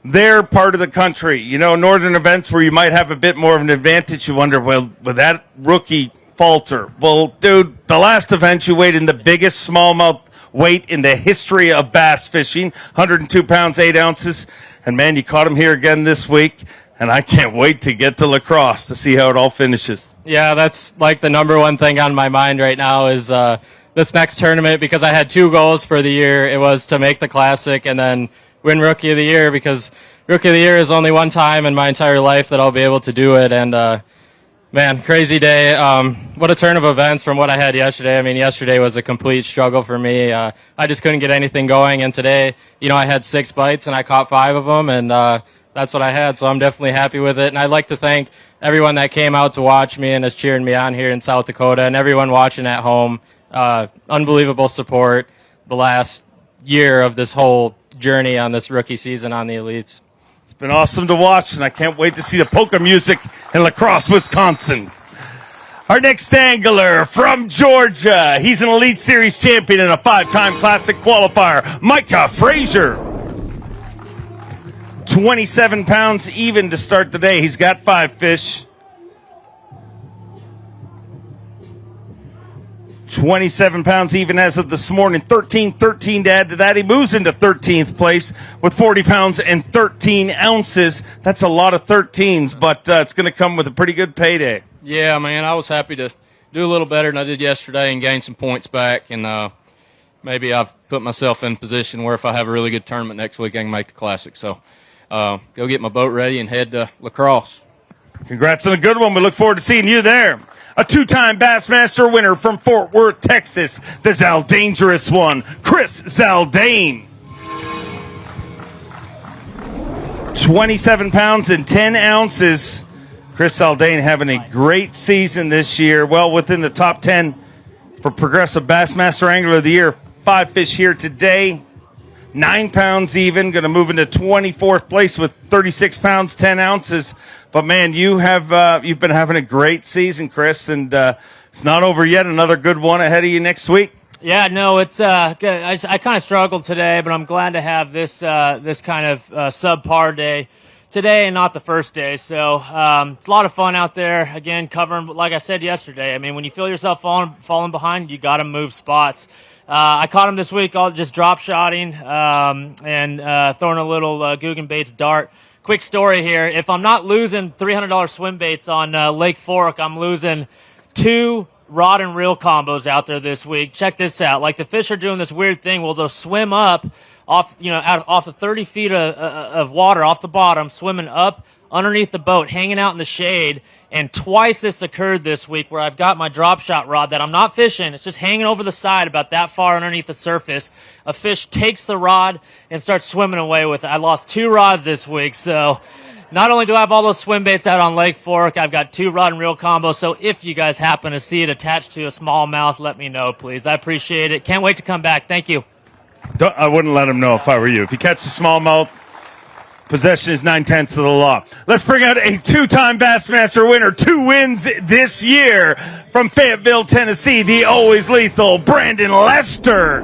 Speaker 2: their part of the country, northern events where you might have a bit more of an advantage, you wonder, well, will that rookie falter? Well, dude, the last event you weighed in the biggest smallmouth weight in the history of bass fishing, 102 pounds, 8 ounces, and man, you caught him here again this week. And I can't wait to get to La Crosse to see how it all finishes.
Speaker 20: Yeah, that's like the number one thing on my mind right now is this next tournament, because I had 2 goals for the year. It was to make the Classic and then win Rookie of the Year, because Rookie of the Year is only one time in my entire life that I'll be able to do it. And, man, crazy day. What a turn of events from what I had yesterday. I mean, yesterday was a complete struggle for me. I just couldn't get anything going. And today, I had 6 bites and I caught 5 of them. And that's what I had, so I'm definitely happy with it. And I'd like to thank everyone that came out to watch me and is cheering me on here in South Dakota, and everyone watching at home. Unbelievable support the last year of this whole journey on this rookie season on the Elites.
Speaker 2: It's been awesome to watch, and I can't wait to see the polka music in La Crosse, Wisconsin. Our next angler from Georgia, he's an Elite Series champion and a 5-time Classic qualifier, Micah Frazier. 27 pounds even to start the day. He's got 5 fish. 27 pounds even as of this morning. 13 to add to that. He moves into 13th place with 40 pounds and 13 ounces. That's a lot of 13s, but it's going to come with a pretty good payday.
Speaker 8: Yeah, man, I was happy to do a little better than I did yesterday and gain some points back. And maybe I've put myself in a position where if I have a really good tournament next week, I can make the Classic. So go get my boat ready and head to La Crosse.
Speaker 2: Congrats on a good one. We look forward to seeing you there. A 2-time Bassmaster winner from Fort Worth, Texas, the Zaldangerous one, Chris Zaldane. 27 pounds and 10 ounces. Chris Zaldane having a great season this year. Well, within the top 10 for Progressive Bassmaster Angler of the Year. 5 fish here today. 9 pounds even, going to move into 24th place with 36 pounds, 10 ounces. But, man, you've been having a great season, Chris, and it's not over yet. Another good one ahead of you next week.
Speaker 21: Yeah, no, it's good. I kind of struggled today, but I'm glad to have this kind of subpar day today and not the first day. So it's a lot of fun out there, again, covering, like I said yesterday. I mean, when you feel yourself falling behind, you got to move spots. I caught him this week, all just drop shotting and throwing a little Guggen Baits dart. Quick story here. If I'm not losing $300 swim baits on Lake Fork, I'm losing 2 rod and reel combos out there this week. Check this out. Like, the fish are doing this weird thing. Well, they'll swim up off the 30 feet of water off the bottom, swimming up underneath the boat, hanging out in the shade. And twice this occurred this week where I've got my drop shot rod that I'm not fishing. It's just hanging over the side about that far underneath the surface. A fish takes the rod and starts swimming away with it. I lost 2 rods this week. So not only do I have all those swim baits out on Lake Fork, I've got 2 rod and reel combos. So if you guys happen to see it attached to a smallmouth, let me know, please. I appreciate it. Can't wait to come back. Thank you.
Speaker 2: I wouldn't let him know if I were you. If you catch the smallmouth, possession is 9/10 of the law. Let's bring out a 2-time Bassmaster winner, 2 wins this year from From Fayetteville, Tennessee, the always lethal Brandon Lester.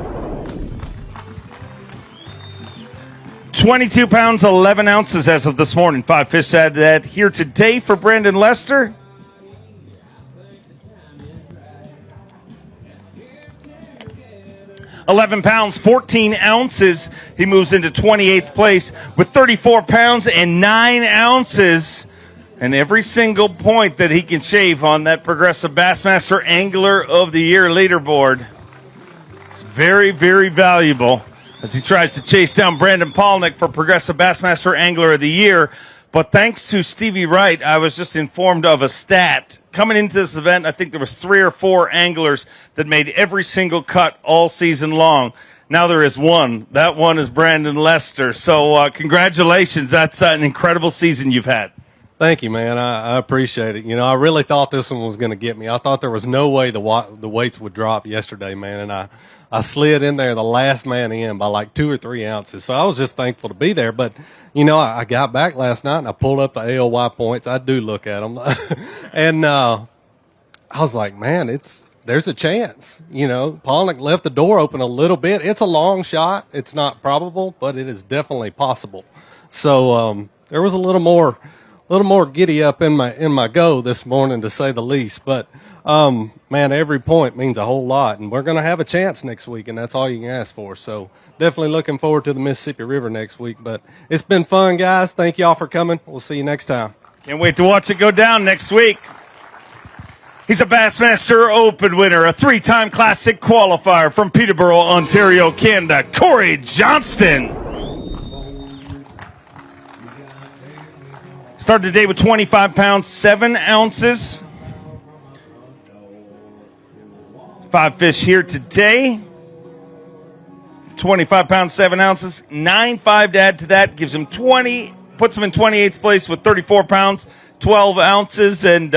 Speaker 2: 22 pounds, 11 ounces as of this morning. 5 fish to add to that here today for Brandon Lester. £11, 14 ounces. He moves into 28th place with 34 pounds and 9 ounces. And every single point that he can shave on that Progressive Bassmaster Angler of the Year leaderboard is very, very valuable as he tries to chase down Brandon Polnick for Progressive Bassmaster Angler of the Year. But thanks to Stevie Wright, I was just informed of a stat. Coming into this event, I think there was 3 or 4 anglers that made every single cut all season long. Now there is one. That one is Brandon Lester. So congratulations. That's an incredible season you've had.
Speaker 1: Thank you, man. I appreciate it. You know, I really thought this one was going to get me. I thought there was no way the weights would drop yesterday, man. And I slid in there the last man in by like 2 or 3 ounces. So I was just thankful to be there. But, you know, I got back last night and I pulled up the AOY points. I do look at them. And I was like, man, there's a chance. You know, Polnick left the door open a little bit. It's a long shot. It's not probable, but it is definitely possible. So there was a little more giddy up in my go this morning, to say the least. But man, every point means a whole lot, and we're going to have a chance next week, and that's all you can ask for. So definitely looking forward to the Mississippi River next week. But it's been fun, guys. Thank y'all for coming. We'll see you next time.
Speaker 2: Can't wait to watch it go down next week. He's a Bassmaster Open winner, a 3-time Classic qualifier from Peterborough, Ontario, Canada, Corey Johnston. Started today with 25 pounds, 7 ounces. 5 fish here today. 25 pounds, 7 ounces. 9.5 to add to that. Gives him 20, puts him in 28th place with 34 pounds, 12 ounces. And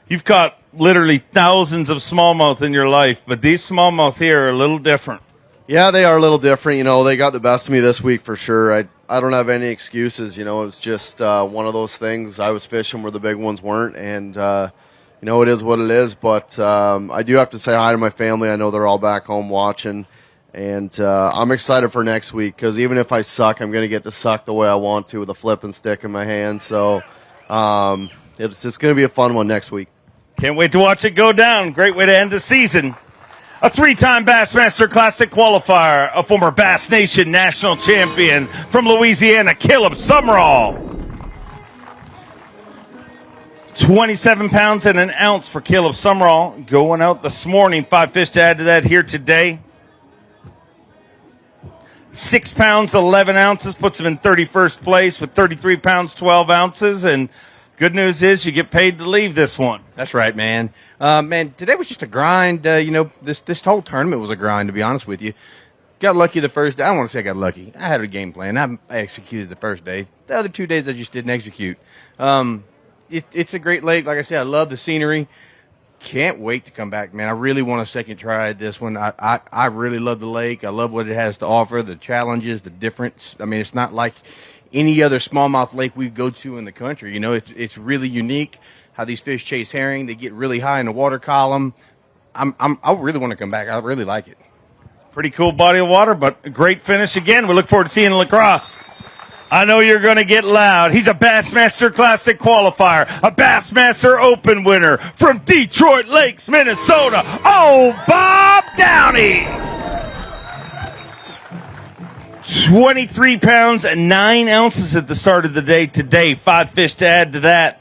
Speaker 2: you've caught literally thousands of smallmouth in your life, but these smallmouth here are a little different.
Speaker 22: Yeah, they are a little different. You know, they got the best of me this week for sure. I don't have any excuses. You know, it was just one of those things. I was fishing where the big ones weren't, and, you know, it is what it is. But I do have to say hi to my family. I know they're all back home watching, and I'm excited for next week because even if I suck, I'm going to get to suck the way I want to with a flipping stick in my hand. So it's just going to be a fun one next week.
Speaker 2: Can't wait to watch it go down. Great way to end the season. A 3-time Bassmaster Classic qualifier, a former Bass Nation national champion from Louisiana, Caleb Sumrall. 27 pounds and an ounce for Caleb Sumrall. Going out this morning. 5 fish to add to that here today. 6 pounds, 11 ounces, puts him in 31st place with 33 pounds, 12 ounces. And good news is you get paid to leave this one.
Speaker 23: That's right, man. Man, today was just a grind. You know, this whole tournament was a grind, to be honest with you. Got lucky the first day. I don't want to say I got lucky. I had a game plan. I executed the first day. The other 2 days I just didn't execute. It's a great lake. Like I said, I love the scenery. Can't wait to come back, man. I really want a second try at this one. I really love the lake. I love what it has to offer, the challenges, the difference. I mean, it's not like any other smallmouth lake we go to in the country. You know, it's really unique how these fish chase herring. They get really high in the water column. I really want to come back. I really like it.
Speaker 2: Pretty cool body of water, but a great finish again. We look forward to seeing lacrosse. I know you're going to get loud. He's a Bassmaster Classic qualifier, a Bassmaster Open winner from Detroit Lakes, Minnesota. Oh, Bob Downey! 23 pounds and 9 ounces at the start of the day today. 5 fish to add to that.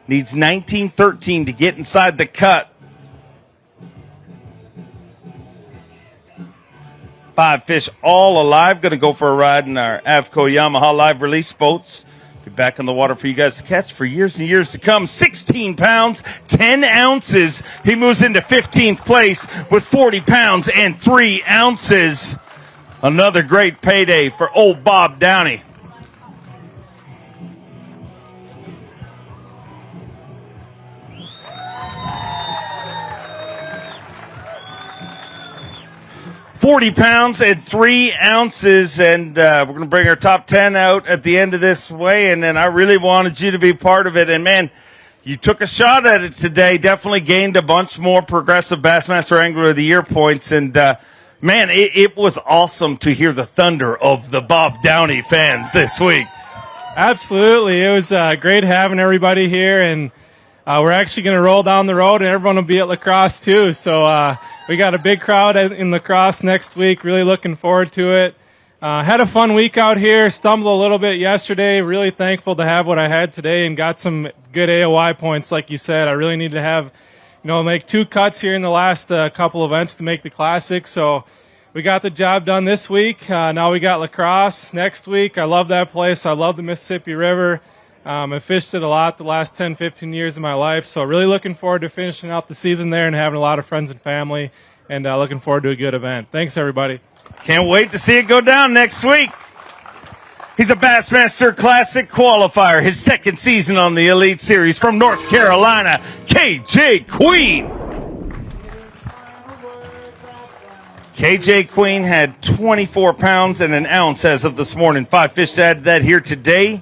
Speaker 2: Needs 19-13 to get inside the cut. 5 fish all alive. Going to go for a ride in our Avco Yamaha live release boats. Be back on the water for you guys to catch for years and years to come. 16 pounds, 10 ounces. He moves into 15th place with 40 pounds and 3 ounces. Another great payday for old Bob Downey. $40 pounds and 3 ounces, and we're going to bring our top 10 out at the end of this weigh, and then I really wanted you to be part of it. And man, You took a shot at it today. Definitely gained a bunch more progressive Bassmaster Angler of the Year points. And, man, it was awesome to hear the thunder of the Bob Downey fans this week.
Speaker 16: Absolutely. It was great having everybody here, and we're actually going to roll down the road, and everyone will be at lacrosse too. So we got a big crowd in lacrosse next week. Really looking forward to it. Had a fun week out here. Stumbled a little bit yesterday. Really thankful to have what I had today and got some good AOY points, like you said. I really need to have, make 2 cuts here in the last couple events to make the Classic. So we got the job done this week. Now we got lacrosse next week. I love that place. I love the Mississippi River. I fished it a lot the last 10, 15 years of my life. So really looking forward to finishing out the season there and having a lot of friends and family, and looking forward to a good event. Thanks, everybody.
Speaker 2: Can't wait to see it go down next week. He's a Bassmaster Classic qualifier, his second season on the Elite Series from North Carolina, KJ Queen. KJ Queen had 24 pounds and an ounce as of this morning. 5 fish to add to that here today.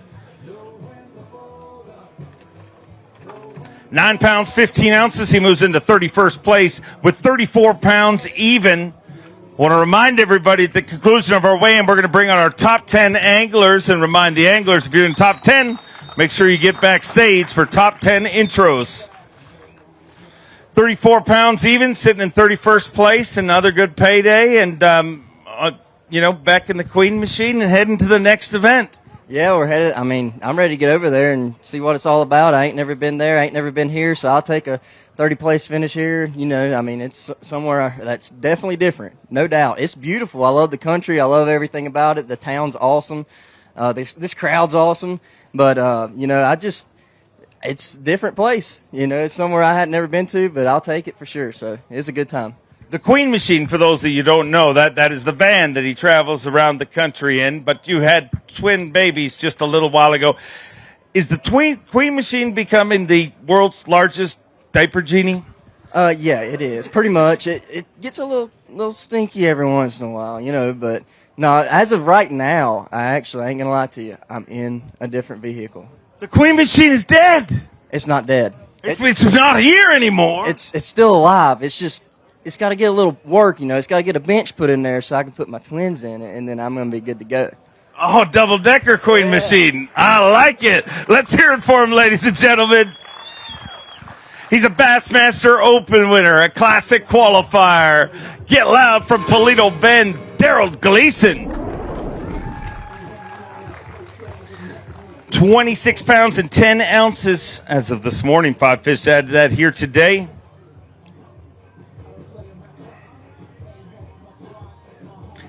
Speaker 2: 9 pounds, 15 ounces. He moves into 31st place with 34 pounds even. Want to remind everybody at the conclusion of our weigh-in, we're going to bring on our top 10 anglers and remind the anglers, if you're in top 10, make sure you get backstage for top 10 intros. 34 pounds even, sitting in 31st place, another good payday, and, back in the Queen machine and heading to the next event.
Speaker 3: Yeah, we're headed. I'm ready to get over there and see what it's all about. I ain't never been there. I ain't never been here, so I'll take a 30-place finish here. It's somewhere that's definitely different, no doubt. It's beautiful. I love the country. I love everything about it. The town's awesome. This crowd's awesome. But, it's a different place. It's somewhere I had never been to, but I'll take it for sure. So it's a good time.
Speaker 2: The Queen Machine, for those that you don't know, that is the van that he travels around the country in. But you had twin babies just a little while ago. Is the Queen Machine becoming the world's largest diaper genie?
Speaker 3: Yeah, it is. Pretty much. It gets a little stinky every once in a while, but no, as of right now, I ain't going to lie to you, I'm in a different vehicle.
Speaker 2: The Queen Machine is dead.
Speaker 3: It's not dead.
Speaker 2: It's not here anymore.
Speaker 3: It's still alive. It's got to get a little work, It's got to get a bench put in there so I can put my twins in it, and then I'm going to be good to go.
Speaker 2: Oh, double-decker Queen Machine. I like it. Let's hear it for him, ladies and gentlemen. He's a Bassmaster Open winner, a Classic qualifier. Get loud from Toledo Bend, Daryl Gleason. 26 pounds and 10 ounces as of this morning. 5 fish to add to that here today.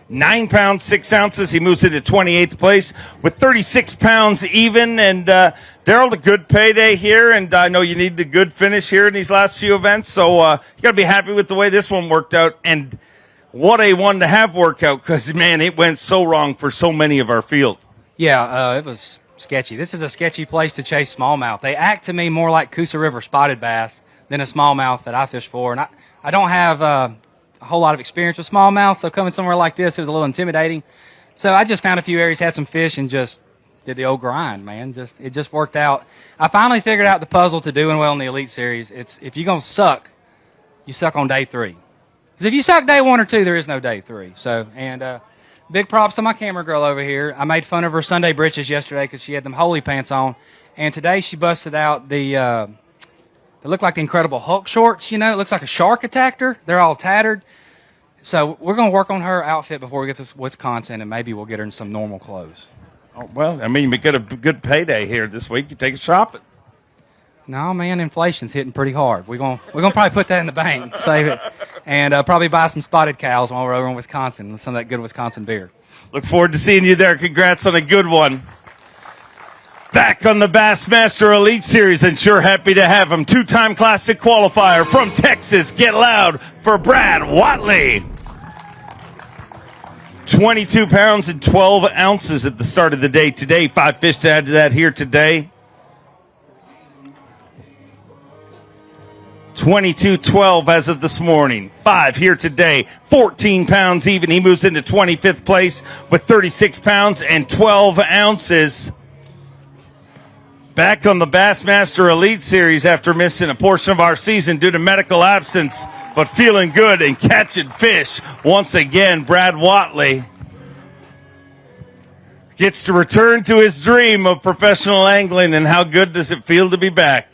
Speaker 2: Nine pounds, 6 ounces. He moves into 28th place with 36 pounds even. And Daryl, a good payday here. And I know you need a good finish here in these last few events. So you got to be happy with the way this one worked out. And what a one to have work out, because, man, it went so wrong for so many of our field.
Speaker 5: Yeah, it was sketchy. This is a sketchy place to chase smallmouth. They act to me more like Coosa River spotted bass than a smallmouth that I fish for. And I don't have a whole lot of experience with smallmouth, so coming somewhere like this, it was a little intimidating. So I just found a few areas, had some fish, and just did the old grind, man. It just worked out. I finally figured out the puzzle to doing well in the Elite Series. It's if you're going to suck, you suck on day 3. Because if you suck day 1 or 2, there is no day 3. So, and big props to my camera girl over here. I made fun of her Sunday britches yesterday because she had them holy pants on. And today she busted out they look like the Incredible Hulk shorts, It looks like a shark attacked her. They're all tattered. So we're going to work on her outfit before we get to Wisconsin, and maybe we'll get her in some normal clothes.
Speaker 2: Oh, well, we get a good payday here this week. You take it shopping.
Speaker 5: No, man, inflation's hitting pretty hard. We're gonna probably put that in the bank, save it, and probably buy some spotted cows while we're over in Wisconsin, some of that good Wisconsin beer.
Speaker 2: Look forward to seeing you there. Congrats on a good one. Back on the Bassmaster Elite Series, and sure happy to have him. 2-time Classic qualifier from Texas. Get loud for Brad Whatley. 22 pounds and 12 ounces at the start of the day today. 5 fish to add to that here today. 22-12 as of this morning. 5 here today. 14 pounds even. He moves into 25th place with 36 pounds and 12 ounces. Back on the Bassmaster Elite Series after missing a portion of our season due to medical absence, but feeling good and catching fish once again. Brad Whatley gets to return to his dream of professional angling, and how good does it feel to be back?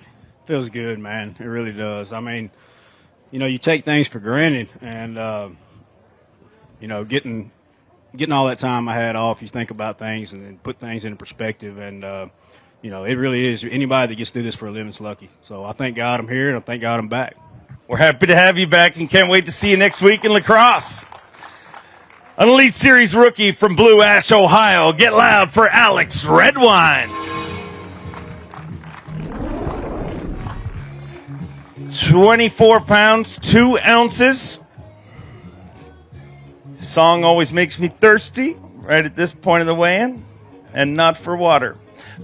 Speaker 6: Feels good, man. It really does. I mean, you know, you take things for granted, and you know, getting all that time I had off, you think about things and then put things into perspective, and you know, it really is. Anybody that gets to do this for a living's lucky. So I thank God I'm here, and I thank God I'm back.
Speaker 2: We're happy to have you back and can't wait to see you next week in La Crosse. An Elite Series rookie from Blue Ash, Ohio. Get loud for Alex Redwine. 24 pounds, 2 ounces. Song always makes me thirsty right at this point of the weigh-in, and not for water.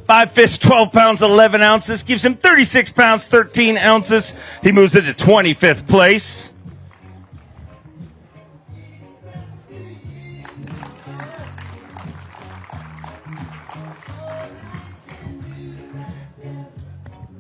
Speaker 2: 5 fish, 12 pounds, 11 ounces. Gives him 36 pounds, 13 ounces. He moves into 25th place.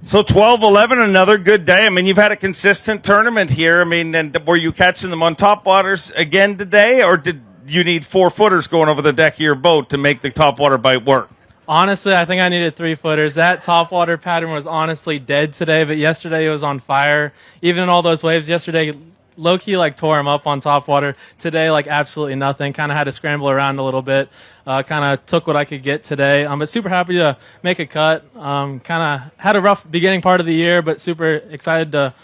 Speaker 2: So 12-11, another good day. I mean, you've had a consistent tournament here. I mean, and were you catching them on top waters again today, or did you need 4-footers going over the deck of your boat to make the top water bite work?
Speaker 16: Honestly, I think I needed 3-footers. That topwater pattern was honestly dead today, but yesterday it was on fire. Even in all those waves yesterday, low-key like tore him up on topwater. Today, like absolutely nothing. Kind of had to scramble around a little bit. Kind of took what I could get today. But super happy to make a cut. Kind of had a rough beginning part of the year, but super excited to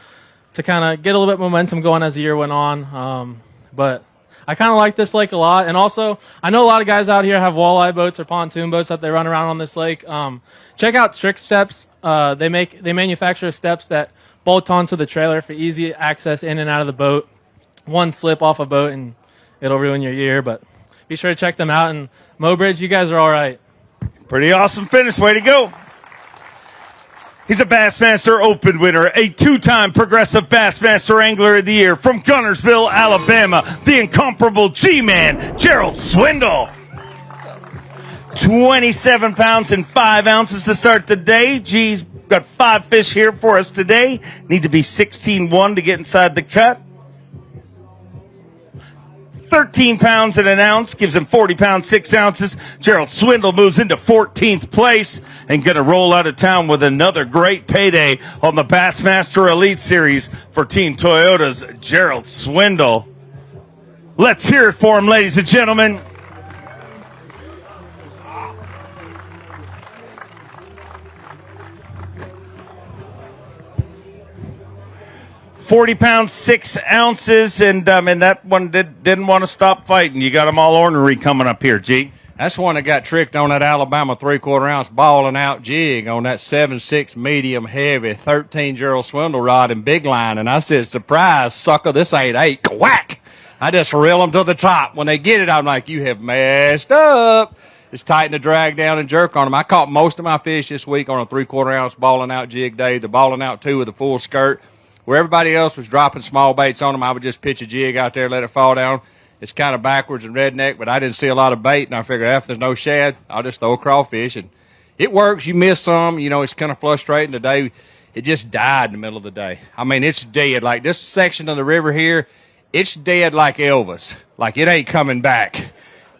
Speaker 16: kind of get a little bit momentum going as the year went on. But I kind of like this lake a lot. And also, I know a lot of guys out here have walleye boats or pontoon boats that they run around on this lake. Check out Trick Steps. They manufacture steps that bolt onto the trailer for easy access in and out of the boat. One slip off a boat and it'll ruin your year. But be sure to check them out. And Mobridge, you guys are all right.
Speaker 2: Pretty awesome finish. Way to go. He's a Bassmaster Open winner, a 2-time Progressive Bassmaster Angler of the Year from Gunnersville, Alabama, the incomparable G-Man, Gerald Swindle. 27 pounds and 5 ounces to start the day. G's got 5 fish here for us today. Need to be 16-1 to get inside the cut. 13 pounds and an ounce gives him 40 pounds, 6 ounces. Gerald Swindle moves into 14th place and going to roll out of town with another great payday on the Bassmaster Elite Series for Team Toyota's Gerald Swindle. Let's hear it for him, ladies and gentlemen. £40, 6 ounces, and that one didn't want to stop fighting. You got them all ornery coming up here, G.
Speaker 4: That's one that got tricked on that Alabama 3/4 ounce balling out jig on that 7.6 medium heavy 13 Gerald Swindle rod and big line. And I said, surprise, sucker, this ain't 8. Whack! I just reel them to the top. When they get it, I'm like, you have messed up. Just tighten the drag down and jerk on them. I caught most of my fish this week on a 3/4 ounce balling out jig day, the balling out 2 with a full skirt. Where everybody else was dropping small baits on them, I would just pitch a jig out there, let it fall down. It's kind of backwards and redneck, but I didn't see a lot of bait, and I figured if there's no shad, I'll just throw a crawfish. And it works. You miss some. You know, it's kind of frustrating. Today, it just died in the middle of the day. I mean, it's dead. Like this section of the river here, it's dead like Elvis. Like it ain't coming back.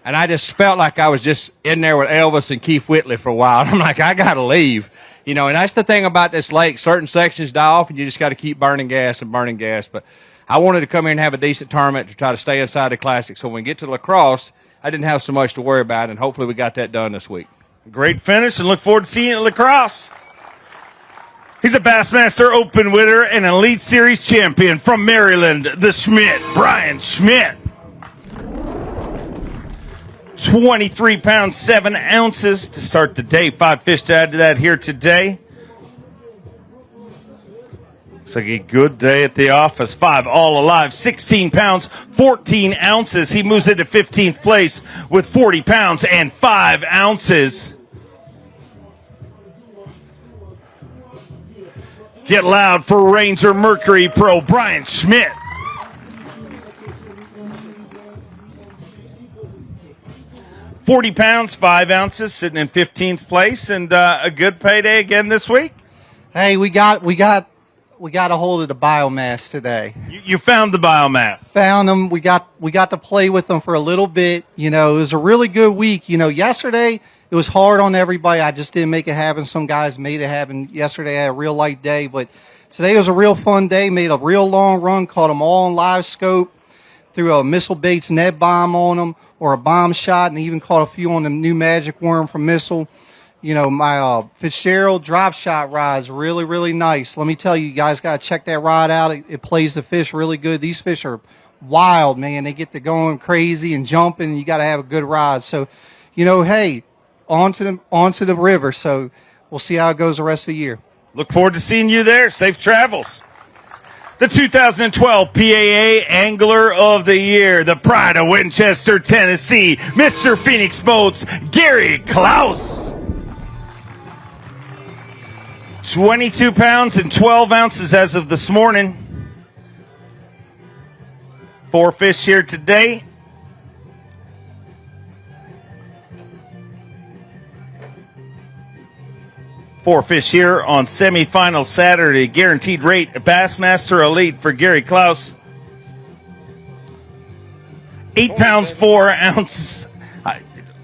Speaker 4: And I just felt like I was just in there with Elvis and Keith Whitley for a while. I'm like, I got to leave. You know, and that's the thing about this lake. Certain sections die off, and you just got to keep burning gas and burning gas. But I wanted to come here and have a decent tournament to try to stay inside the Classic. So when we get to La Crosse, I didn't have so much to worry about, and hopefully we got that done this week.
Speaker 2: Great finish, and look forward to seeing you at La Crosse. He's a Bassmaster Open winner and an Elite Series champion from Maryland, the Schmidt, Brian Schmidt. 23 pounds, 7 ounces to start the day. 5 fish to add to that here today. Looks like a good day at the office. 5 all alive, 16 pounds, 14 ounces. He moves into 15th place with 40 pounds and 5 ounces. Get loud for Ranger Mercury Pro, Brian Schmidt. 40 pounds, 5 ounces, sitting in 15th place, and a good payday again this week.
Speaker 17: Hey, we got a hold of the biomass today.
Speaker 2: You found the biomass.
Speaker 17: Found them. We got to play with them for a little bit. You know, it was a really good week. You know, yesterday it was hard on everybody. I just didn't make it happen. Some guys made it happen. Yesterday I had a real light day, but today was a real fun day. Made a real long run. Caught them all on live scope. Threw a Missile Baits net bomb on them or a bomb shot, and even caught a few on the new magic worm from Missile. You know, my Fitzgerald drop shot rod is really, really nice. Let me tell you, you guys got to check that rod out. It plays the fish really good. These fish are wild, man. They get to going crazy and jumping, and you got to have a good rod. So, you know, hey, onto the river. So we'll see how it goes the rest of the year.
Speaker 2: Look forward to seeing you there. Safe travels. The 2012 PAA Angler of the Year, the pride of Winchester, Tennessee, Mr. Phoenix Boats, Gary Klaus. 22 pounds and 12 ounces as of this morning. 4 fish here today. Four fish here on semifinal Saturday. Guaranteed rate, Bassmaster Elite for Gary Klaus. 8 pounds, 4 ounces.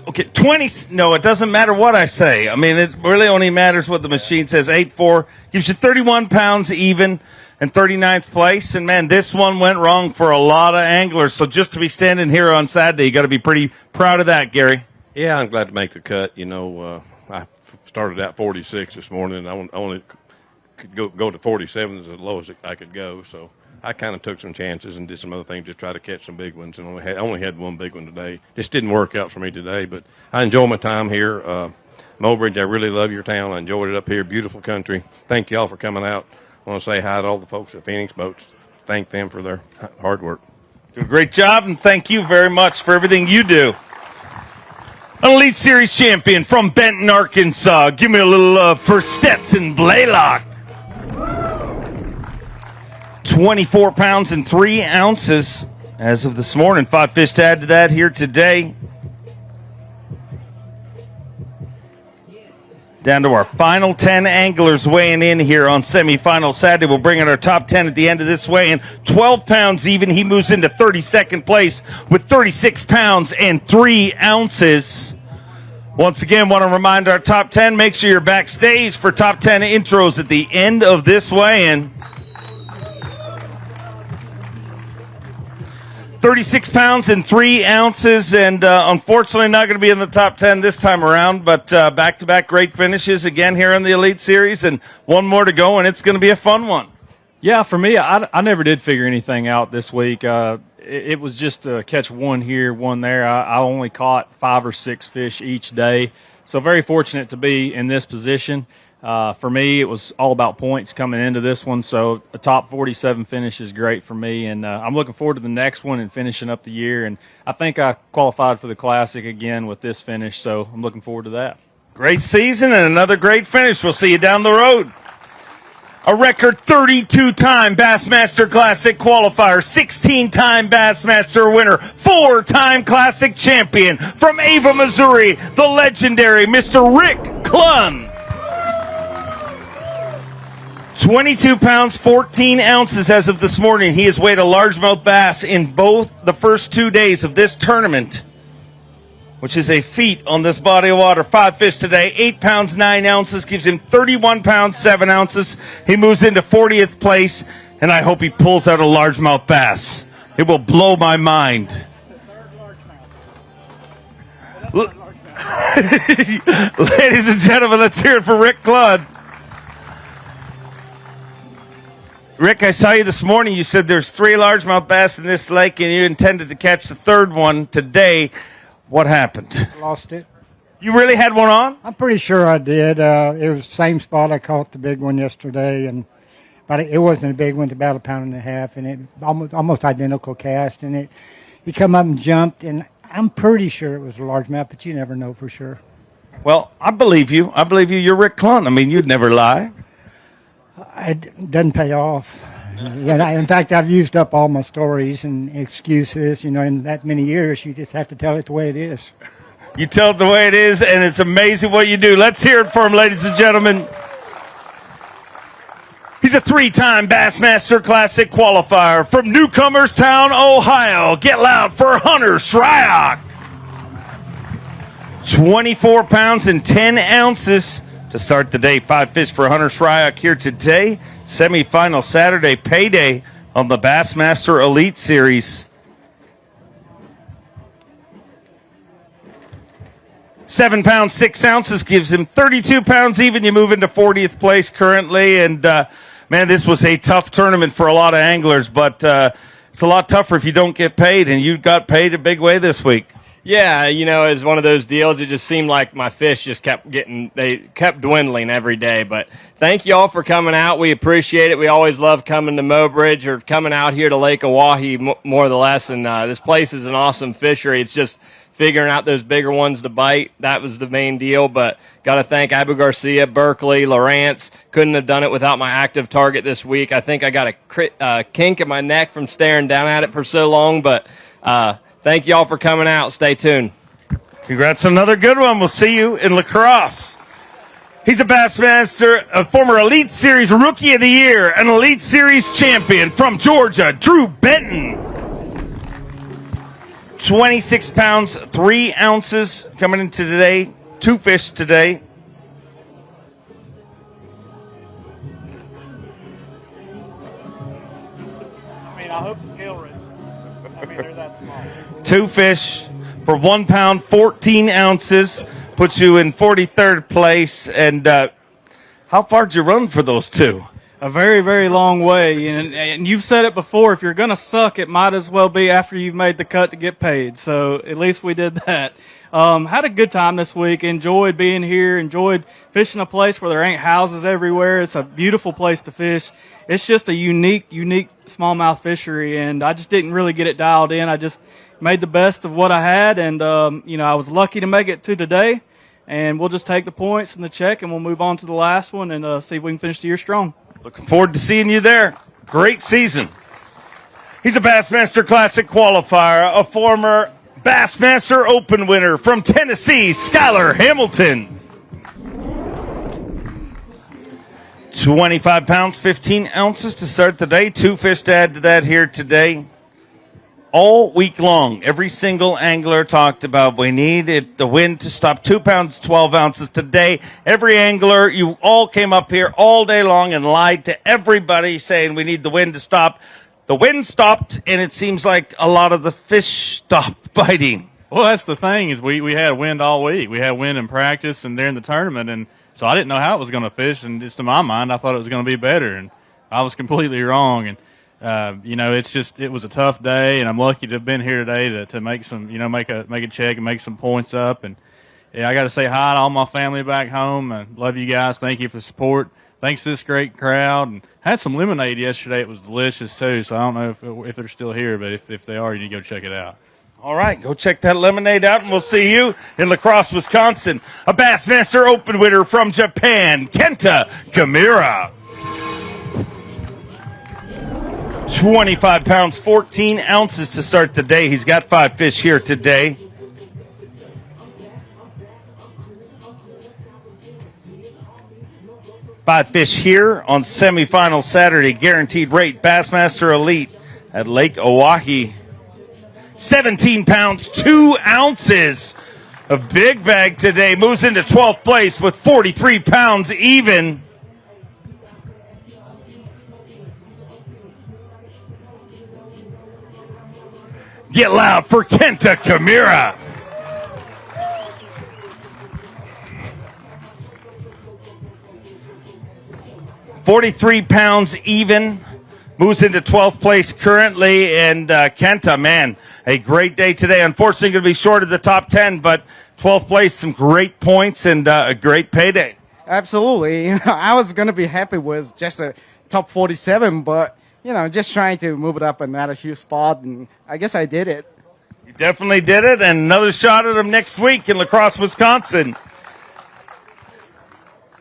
Speaker 2: Okay, 20. No, it doesn't matter what I say. I mean, it really only matters what the machine says. 8.4 gives you 31 pounds even and 39th place. And, man, this one went wrong for a lot of anglers. So just to be standing here on Saturday, you got to be pretty proud of that, Gary.
Speaker 7: Yeah, I'm glad to make the cut. You know, I started at 46 this morning, and I only could go to 47 as low as I could go. So I kind of took some chances and did some other things to try to catch some big ones, and only had one big one today. Just didn't work out for me today, but I enjoy my time here. Mobridge, I really love your town. I enjoyed it up here. Beautiful country. Thank you all for coming out. I want to say hi to all the folks at Phoenix Boats. Thank them for their hard work.
Speaker 2: Do a great job, and thank you very much for everything you do. An Elite Series champion from Benton, Arkansas. Give me a little love for Stetson Blaylock. 24 pounds and 3 ounces as of this morning. 5 fish to add to that here today. Down to our final 10 anglers weighing in here on semifinal Saturday. We'll bring in our top 10 at the end of this weigh-in. 12 pounds even. He moves into 32nd place with 36 pounds and 3 ounces. Once again, want to remind our top 10, make sure you're backstage for top 10 intros at the end of this weigh-in. 36 pounds and 3 ounces, and unfortunately not going to be in the top 10 this time around, but back-to-back great finishes again here in the Elite Series, and one more to go, and it's going to be a fun one.
Speaker 9: Yeah, for me, I never did figure anything out this week. It was just to catch one here, one there. I only caught 5 or 6 fish each day, so very fortunate to be in this position. For me, it was all about points coming into this one, so a top 47 finish is great for me, and I'm looking forward to the next one and finishing up the year, and I think I qualified for the Classic again with this finish, so I'm looking forward to that.
Speaker 2: Great season and another great finish. We'll see you down the road. A record 32-time Bassmaster Classic qualifier, 16-time Bassmaster winner, 4-time Classic champion from Ava, Missouri, the legendary Mr. Rick Clunn. 22 pounds, 14 ounces as of this morning. He has weighed a largemouth bass in both the first 2 days of this tournament, which is a feat on this body of water. 5 fish today, 8 pounds, 9 ounces, gives him 31 pounds, 7 ounces. He moves into 40th place, and I hope he pulls out a largemouth bass. It will blow my mind. Ladies and gentlemen, let's hear it for Rick Clunn. Rick, I saw you this morning. You said there's 3 largemouth bass in this lake, and you intended to catch the 3rd one today. What happened?
Speaker 10: Lost it.
Speaker 2: You really had one on?
Speaker 10: I'm pretty sure I did. It was the same spot I caught the big one yesterday, but it wasn't a big one. It's about 1.5 pounds, and it almost identical cast. And he come up and jumped, and I'm pretty sure it was a largemouth, but you never know for sure.
Speaker 2: Well, I believe you. I believe you. You're Rick Clunn. I mean, you'd never lie.
Speaker 10: It doesn't pay off. In fact, I've used up all my stories and excuses. In that many years, you just have to tell it the way it is.
Speaker 2: You tell it the way it is, and it's amazing what you do. Let's hear it for him, ladies and gentlemen. He's a 3-time Bassmaster Classic qualifier from Newcomerstown, Ohio. Get loud for Hunter Shryock. 24 pounds and 10 ounces to start the day. 5 fish for Hunter Shryock here today. Semifinal Saturday payday on the Bassmaster Elite Series. 7 pounds, 6 ounces gives him 32 pounds even. You move into 40th place currently. And, man, this was a tough tournament for a lot of anglers, but it's a lot tougher if you don't get paid, and you got paid a big way this week.
Speaker 8: Yeah, you know, it's one of those deals. It just seemed like my fish just kept dwindling every day. But thank you all for coming out. We appreciate it. We always love coming to Mobridge or coming out here to Lake Oahe more or less. And this place is an awesome fishery. It's just figuring out those bigger ones to bite. That was the main deal. But got to thank Abu Garcia, Berkeley, Lawrence. Couldn't have done it without my active target this week. I think I got a kink in my neck from staring down at it for so long. But thank you all for coming out. Stay tuned.
Speaker 2: Congrats on another good one. We'll see you in La Crosse. He's a Bassmaster, a former Elite Series Rookie of the Year, an Elite Series champion from Georgia, Drew Benton. 26 pounds, 3 ounces coming into today. 2 fish today.
Speaker 12: I mean, I hope the scale rate. I mean, they're that small.
Speaker 2: 2 fish for 1 pound, 14 ounces. Puts you in 43rd place. And how far did you run for those 2?
Speaker 12: A very, very long way. And you've said it before, if you're going to suck, it might as well be after you've made the cut to get paid. So at least we did that. Had a good time this week. Enjoyed being here. Enjoyed fishing a place where there ain't houses everywhere. It's a beautiful place to fish. It's just a unique smallmouth fishery, and I just didn't really get it dialed in. I just made the best of what I had, and I was lucky to make it to today. And we'll just take the points and the check, and we'll move on to the last one and see if we can finish the year strong.
Speaker 2: Looking forward to seeing you there. Great season. He's a Bassmaster Classic qualifier, a former Bassmaster Open winner from Tennessee, Skylar Hamilton. 25 pounds, 15 ounces to start the day. 2 fish to add to that here today. All week long, every single angler talked about we need the wind to stop. 2 pounds, 12 ounces today. Every angler, you all came up here all day long and lied to everybody saying we need the wind to stop. The wind stopped, and it seems like a lot of the fish stopped biting.
Speaker 9: Well, that's the thing is we had wind all week. We had wind in practice and during the tournament, and so I didn't know how it was going to fish. And just to my mind, I thought it was going to be better, and I was completely wrong. And it was a tough day, and I'm lucky to have been here today to make some, make a check and make some points up. And yeah, I got to say hi to all my family back home. I love you guys. Thank you for the support. Thanks to this great crowd. And had some lemonade yesterday. It was delicious too. So I don't know if they're still here, but if they are, you need to go check it out.
Speaker 2: All right, go check that lemonade out, and we'll see you in La Crosse, Wisconsin. A Bassmaster Open winner from Japan, Kenta Kimura. 25 pounds, 14 ounces to start the day. He's got 5 fish here today. Five fish here on semifinal Saturday. Guaranteed rate, Bassmaster Elite at Lake Oahe. 17 pounds, 2 ounces. A big bag today. Moves into 12th place with 43 pounds even. Get loud for Kenta Kimura. £43 even. Moves into 12th place currently. And Kenta, man, a great day today. Unfortunately, going to be short of the top 10, but 12th place, some great points and a great payday.
Speaker 13: Absolutely. I was going to be happy with just a top 47, but just trying to move it up another few spot, and I guess I did it.
Speaker 2: You definitely did it, and another shot at him next week in La Crosse, Wisconsin.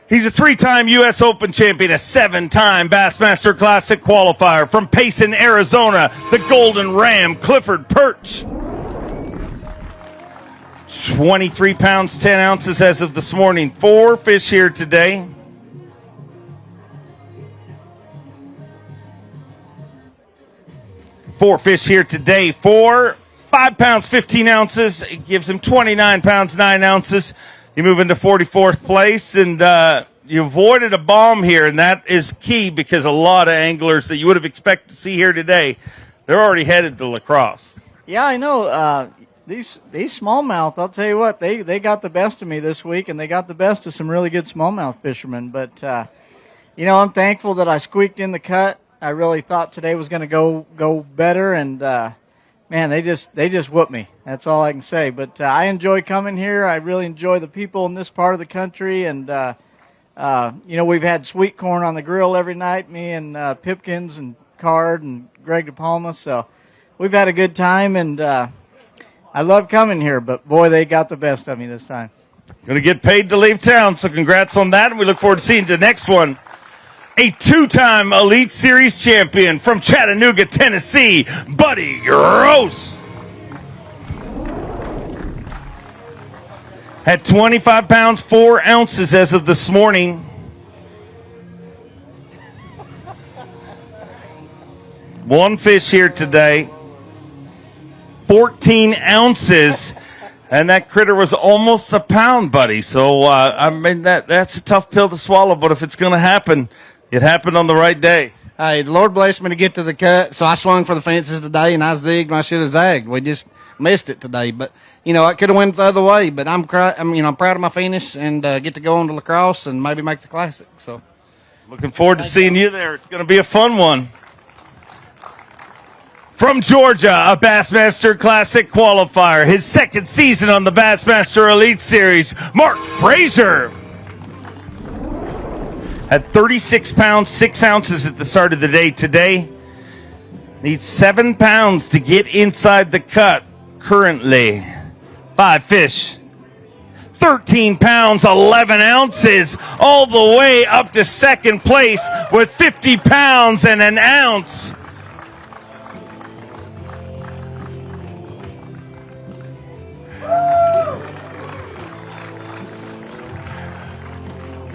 Speaker 2: He's a 3-time U.S. Open champion, a 7-time Bassmaster Classic qualifier from Payson, Arizona, the Golden Ram, Clifford Perch. 23 pounds, 10 ounces as of this morning. 4 fish here today. Four fish here today. 5 pounds, 15 ounces. It gives him 29 pounds, 9 ounces. You move into 44th place, and you avoided a bomb here, and that is key because a lot of anglers that you would have expected to see here today, they're already headed to La Crosse.
Speaker 11: Yeah, I know. These smallmouth, I'll tell you what, they got the best of me this week, and they got the best of some really good smallmouth fishermen. But, I'm thankful that I squeaked in the cut. I really thought today was going to go better, and man, they just whooped me. That's all I can say. But I enjoy coming here. I really enjoy the people in this part of the country, and we've had sweet corn on the grill every night. Me and Pipkins and Card and Greg DePalma. So we've had a good time, and I love coming here. But boy, they got the best of me this time.
Speaker 2: Going to get paid to leave town, so congrats on that, and we look forward to seeing the next one. A 2-time Elite Series champion from Chattanooga, Tennessee, Buddy Gross. Had 25 pounds, 4 ounces as of this morning. One fish here today. 14 ounces. And that critter was almost a pound, Buddy. So, that's a tough pill to swallow, but if it's going to happen, it happened on the right day.
Speaker 13: Hey, the Lord blessed me to get to the cut, so I swung for the fences today, and I zigged when I should have zagged. We just missed it today, but it could have went the other way. But I'm proud of my finish and get to go on to La Crosse and maybe make the Classic. So,
Speaker 2: looking forward to seeing you there. It's going to be a fun one. From Georgia, a Bassmaster Classic qualifier, his second season on the Bassmaster Elite Series, Mark Frazier. Had 36 pounds, 6 ounces at the start of the day today. Needs 7 pounds to get inside the cut currently. 5 fish. 13 pounds, 11 ounces, all the way up to second place with 50 pounds and an ounce.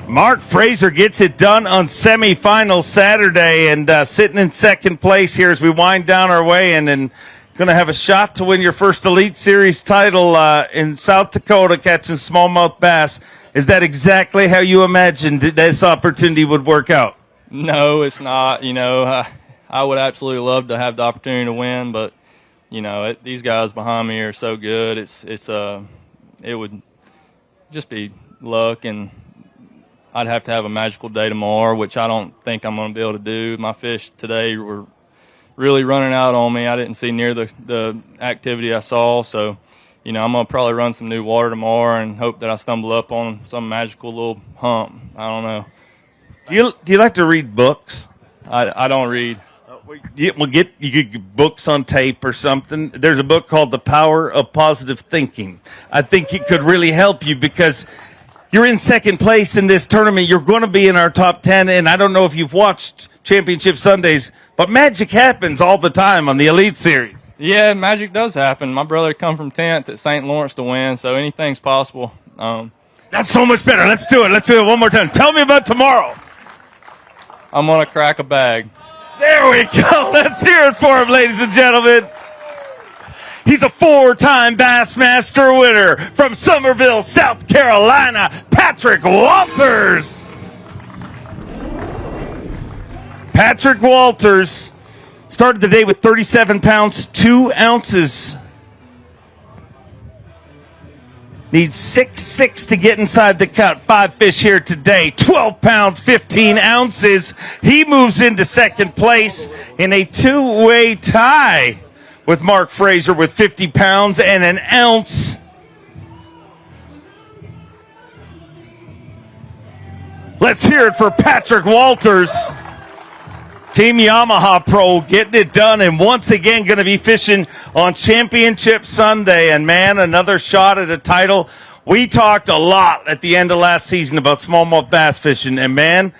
Speaker 2: Mark Frazier gets it done on semifinal Saturday and sitting in second place here as we wind down our way and going to have a shot to win your first Elite Series title in South Dakota catching smallmouth bass. Is that exactly how you imagined this opportunity would work out?
Speaker 9: No, it's not. I would absolutely love to have the opportunity to win, but these guys behind me are so good. It would just be luck, and I'd have to have a magical day tomorrow, which I don't think I'm going to be able to do. My fish today were really running out on me. I didn't see near the activity I saw. So, I'm going to probably run some new water tomorrow and hope that I stumble up on some magical little hump. I don't know.
Speaker 2: Do you like to read books?
Speaker 9: I don't read.
Speaker 2: You get books on tape or something. There's a book called The Power of Positive Thinking. I think it could really help you because you're in second place in this tournament. You're going to be in our top 10, and I don't know if you've watched Championship Sundays, but magic happens all the time on the Elite Series.
Speaker 9: Yeah, magic does happen. My brother come from 10th at St. Lawrence to win, so anything's possible.
Speaker 2: That's so much better. Let's do it. Let's do it one more time. Tell me about tomorrow.
Speaker 9: I'm going to crack a bag.
Speaker 2: There we go. Let's hear it for him, ladies and gentlemen. He's a 4-time Bassmaster winner from Somerville, South Carolina, Patrick Walters. Patrick Walters started the day with 37 pounds, 2 ounces. Needs 6'6" to get inside the cut. 5 fish here today. 12 pounds, 15 ounces. He moves into second place in a 2-way tie with Mark Frazier with 50 pounds and an ounce. Let's hear it for Patrick Walters. Team Yamaha Pro getting it done, and once again going to be fishing on Championship Sunday. And, man, another shot at a title. We talked a lot at the end of last season about smallmouth bass fishing, and, man,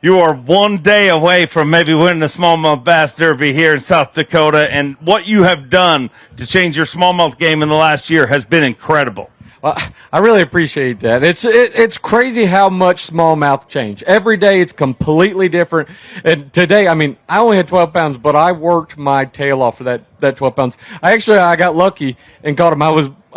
Speaker 2: You are one day away from maybe winning the Smallmouth Bass Derby here in South Dakota, and what you have done to change your smallmouth game in the last year has been incredible.
Speaker 14: Well, I really appreciate that. It's crazy how much smallmouth change. Every day it's completely different. And today, I mean, I only had 12 pounds, but I worked my tail off for that 12 pounds. I got lucky and caught him. I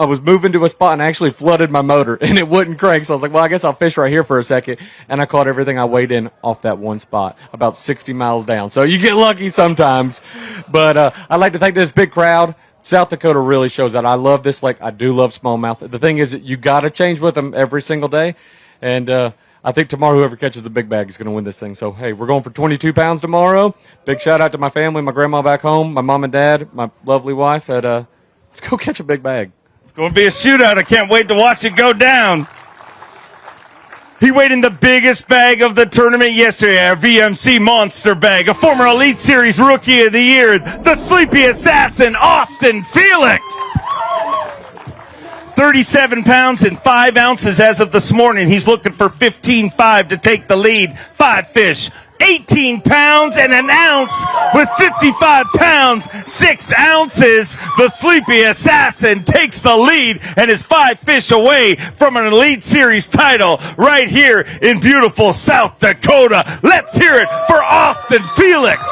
Speaker 14: was moving to a spot and actually flooded my motor and it wouldn't crank. So I was like, well, I guess I'll fish right here for a second. And I caught everything I weighed in off that one spot about 60 miles down. So you get lucky sometimes. But I'd like to thank this big crowd. South Dakota really shows that. I love this lake. I do love smallmouth. The thing is that you got to change with them every single day. And I think tomorrow whoever catches the big bag is going to win this thing. So, hey, we're going for 22 pounds tomorrow. Big shout out to my family, my grandma back home, my mom and dad, my lovely wife. Let's go catch a big bag.
Speaker 2: It's going to be a shootout. I can't wait to watch it go down. He weighed in the biggest bag of the tournament yesterday, our VMC Monster Bag, a former Elite Series Rookie of the Year, the Sleepy Assassin, Austin Felix. 37 pounds and 5 ounces as of this morning. He's looking for 15.5 to take the lead. 5 fish, 18 pounds and an ounce with 55 pounds, 6 ounces. The Sleepy Assassin takes the lead and is 5 fish away from an Elite Series title right here in beautiful South Dakota. Let's hear it for Austin Felix.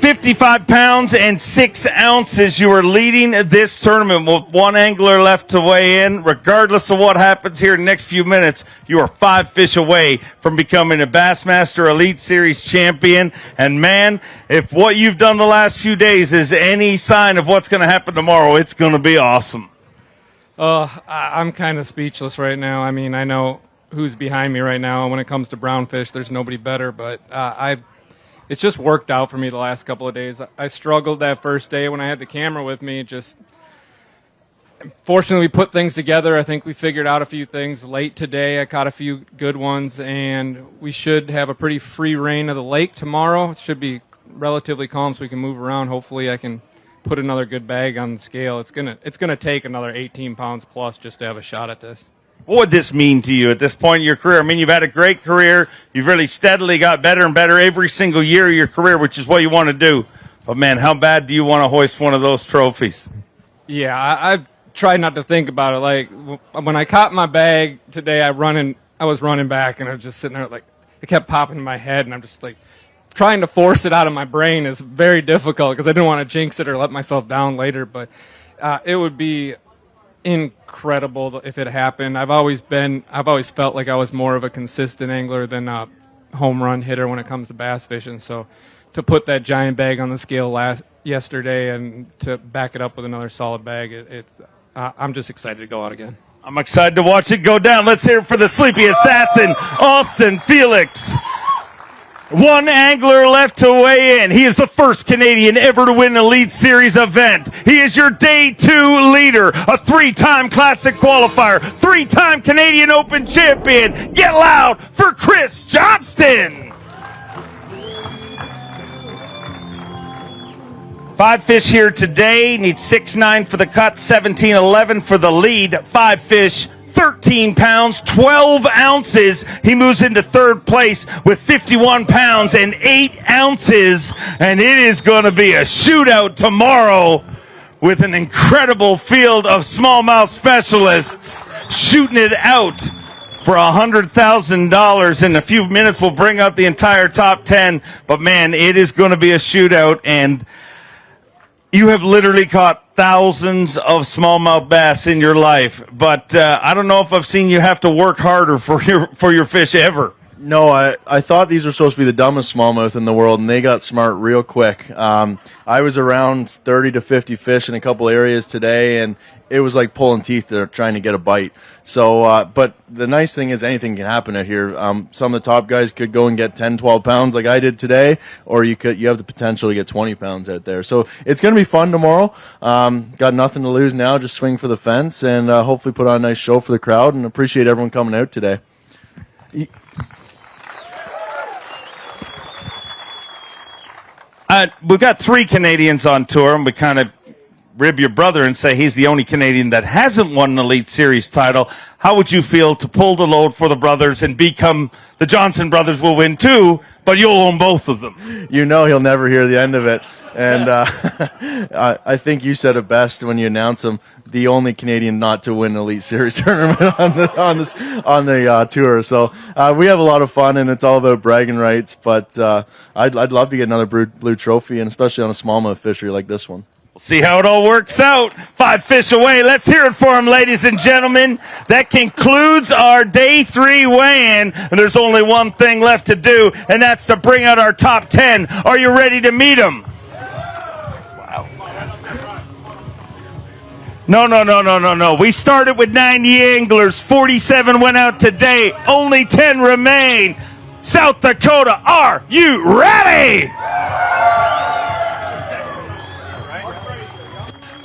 Speaker 2: 55 pounds and 6 ounces. You are leading this tournament with one angler left to weigh in. Regardless of what happens here in the next few minutes, you are 5 fish away from becoming a Bassmaster Elite Series champion. And man, if what you've done the last few days is any sign of what's going to happen tomorrow, it's going to be awesome.
Speaker 9: I'm kind of speechless right now. I mean, I know who's behind me right now. When it comes to brownfish, there's nobody better, but it's just worked out for me the last couple of days. I struggled that first day when I had the camera with me. Fortunately, we put things together. I think we figured out a few things. Late today, I caught a few good ones, and we should have a pretty free reign of the lake tomorrow. It should be relatively calm so we can move around. Hopefully, I can put another good bag on the scale. It's gonna take another 18 pounds plus just to have a shot at this.
Speaker 2: What would this mean to you at this point in your career? I mean, you've had a great career. You've really steadily got better and better every single year of your career, which is what you want to do. But, man, how bad do you want to hoist one of those trophies?
Speaker 9: Yeah, I tried not to think about it. Like, when I caught my bag today, I was running back, and I was just sitting there, like, it kept popping in my head, and I'm just, like, trying to force it out of my brain is very difficult because I didn't want to jinx it or let myself down later. But it would be incredible if it happened. I've always felt like I was more of a consistent angler than a home run hitter when it comes to bass fishing. So to put that giant bag on the scale yesterday and to back it up with another solid bag, I'm just excited to go out again.
Speaker 2: I'm excited to watch it go down. Let's hear it for the Sleepy Assassin, Austin Felix. One angler left to weigh in. He is the first Canadian ever to win an Elite Series event. He is your Day 2 leader, a 3-time Classic qualifier, 3-time Canadian Open champion. Get loud for Chris Johnston. 5 fish here today. Needs 6.9 for the cut, 17.11 for the lead. 5 fish, 13 pounds, 12 ounces. He moves into third place with 51 pounds and 8 ounces. And it is going to be a shootout tomorrow with an incredible field of smallmouth specialists shooting it out for $100,000. In a few minutes, we'll bring out the entire top 10. But, man, it is going to be a shootout. And you have literally caught thousands of smallmouth bass in your life, but I don't know if I've seen you have to work harder for your fish ever.
Speaker 22: No, I thought these were supposed to be the dumbest smallmouth in the world, and they got smart real quick. I was around 30 to 50 fish in a couple areas today, and it was like pulling teeth. They're trying to get a bite. So, but the nice thing is anything can happen out here. Some of the top guys could go and get 10, 12 pounds like I did today, or you have the potential to get 20 pounds out there. So it's going to be fun tomorrow. Got nothing to lose now. Just swing for the fence and hopefully put on a nice show for the crowd, and appreciate everyone coming out today.
Speaker 2: We've got 3 Canadians on tour, and we kind of rib your brother and say he's the only Canadian that hasn't won an Elite Series title. How would you feel to pull the load for the brothers and become the Johnston brothers will win 2, but you'll own both of them?
Speaker 15: You know he'll never hear the end of it. And I think you said it best when you announced him, the only Canadian not to win an Elite Series tournament on the tour. So we have a lot of fun, and it's all about bragging rights. But I'd love to get another blue trophy, and especially on a smallmouth fishery like this one.
Speaker 2: We'll see how it all works out. 5 fish away. Let's hear it for him, ladies and gentlemen. That concludes our day 3 weigh-in, and there's only one thing left to do, and that's to bring out our top 10. Are you ready to meet them? No. We started with 90 anglers. 47 went out today. Only 10 remain. South Dakota, are you ready?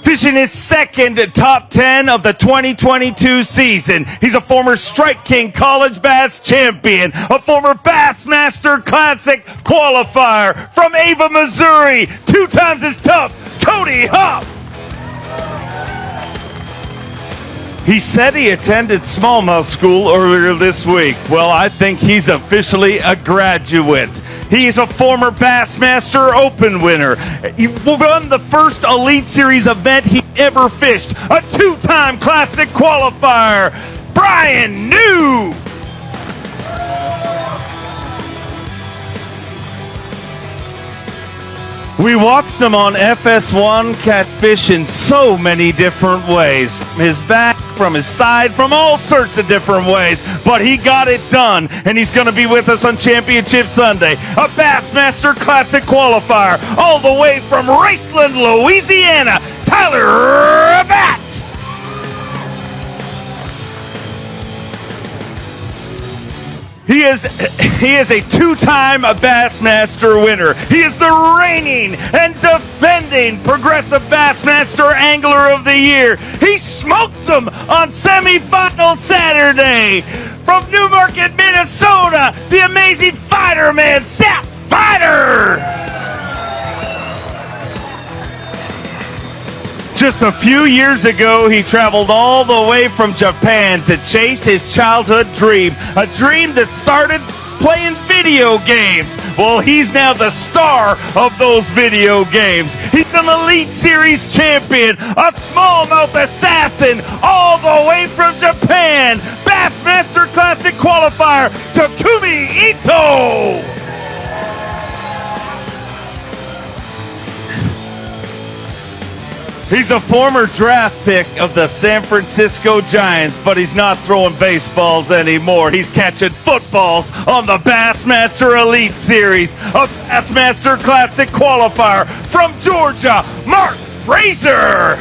Speaker 2: Fishing his second top 10 of the 2022 season. He's a former Strike King College Bass champion, a former Bassmaster Classic qualifier from Ava, Missouri. 2 times as tough, Cody Huff. He said he attended smallmouth school earlier this week. Well, I think he's officially a graduate. He's a former Bassmaster Open winner. He won the first Elite Series event he ever fished. A 2-time Classic qualifier, Brian New. We watched him on FS1 catfish in so many different ways. From his back, from his side, from all sorts of different ways. But he got it done, and he's going to be with us on Championship Sunday. A Bassmaster Classic qualifier all the way from Raceland, Louisiana, Tyler Ravent. He is a 2-time Bassmaster winner. He is the reigning and defending Progressive Bassmaster Angler of the Year. He smoked them on semifinal Saturday. From Newmarket, Minnesota, the amazing fighter man, Seth Fighter. Just a few years ago, he traveled all the way from Japan to chase his childhood dream, a dream that started playing video games. Well, he's now the star of those video games. He's an Elite Series champion, a smallmouth assassin, all the way from Japan. Bassmaster Classic qualifier, Takumi Ito. He's a former draft pick of the San Francisco Giants, but he's not throwing baseballs anymore. He's catching footballs on the Bassmaster Elite Series, a Bassmaster Classic qualifier from Georgia, Micah Frazier.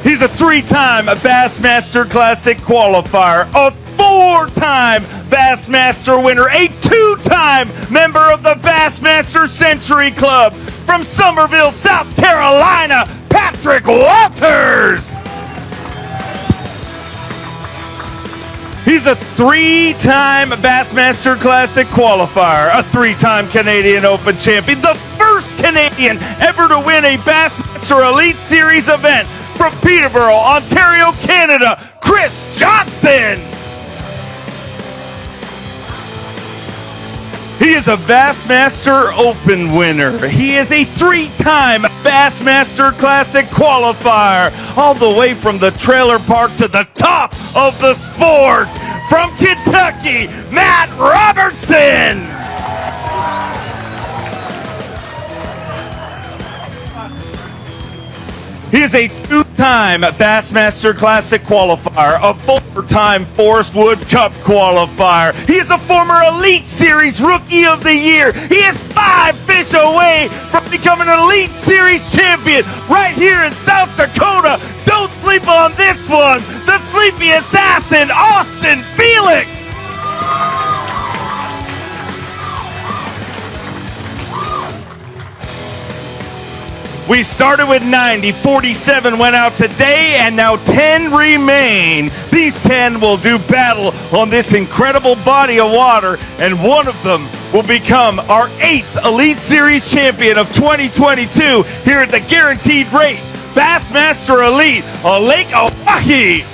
Speaker 2: He's a 3-time Bassmaster Classic qualifier, a 4-time Bassmaster winner, a 2-time member of the Bassmaster Century Club. From Somerville, South Carolina, Patrick Walters. He's a 3-time Bassmaster Classic qualifier, a 3-time Canadian Open champion, the first Canadian ever to win a Bassmaster Elite Series event. From Peterborough, Ontario, Canada, Chris Johnston. He is a Bassmaster Open winner. He is a 3-time Bassmaster Classic qualifier, all the way from the trailer park to the top of the sport. From Kentucky, Matt Robertson. He is a 2-time Bassmaster Classic qualifier, a 4-time Forest Wood Cup qualifier. He is a former Elite Series Rookie of the Year. He is 5 fish away from becoming an Elite Series champion right here in South Dakota. Don't sleep on this one. The Sleepy Assassin, Austin Felix. We started with 90, 47 went out today, and now 10 remain. These 10 will do battle on this incredible body of water, and one of them will become our 8th Elite Series champion of 2022 here at the Guaranteed Rate Bassmaster Elite on Lake Oahe.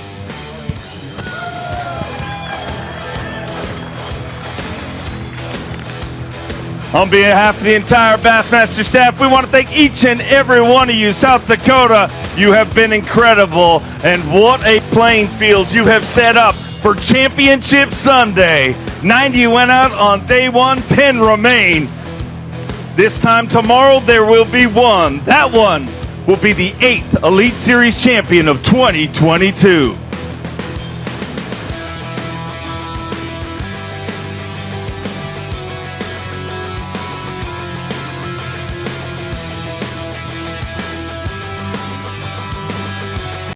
Speaker 2: On behalf of the entire Bassmaster staff, we want to thank each and every one of you. South Dakota, you have been incredible, and what a playing field you have set up for Championship Sunday. 90 went out on day 1, 10 remain. This time tomorrow, there will be one. That one will be the 8th Elite Series champion of 2022.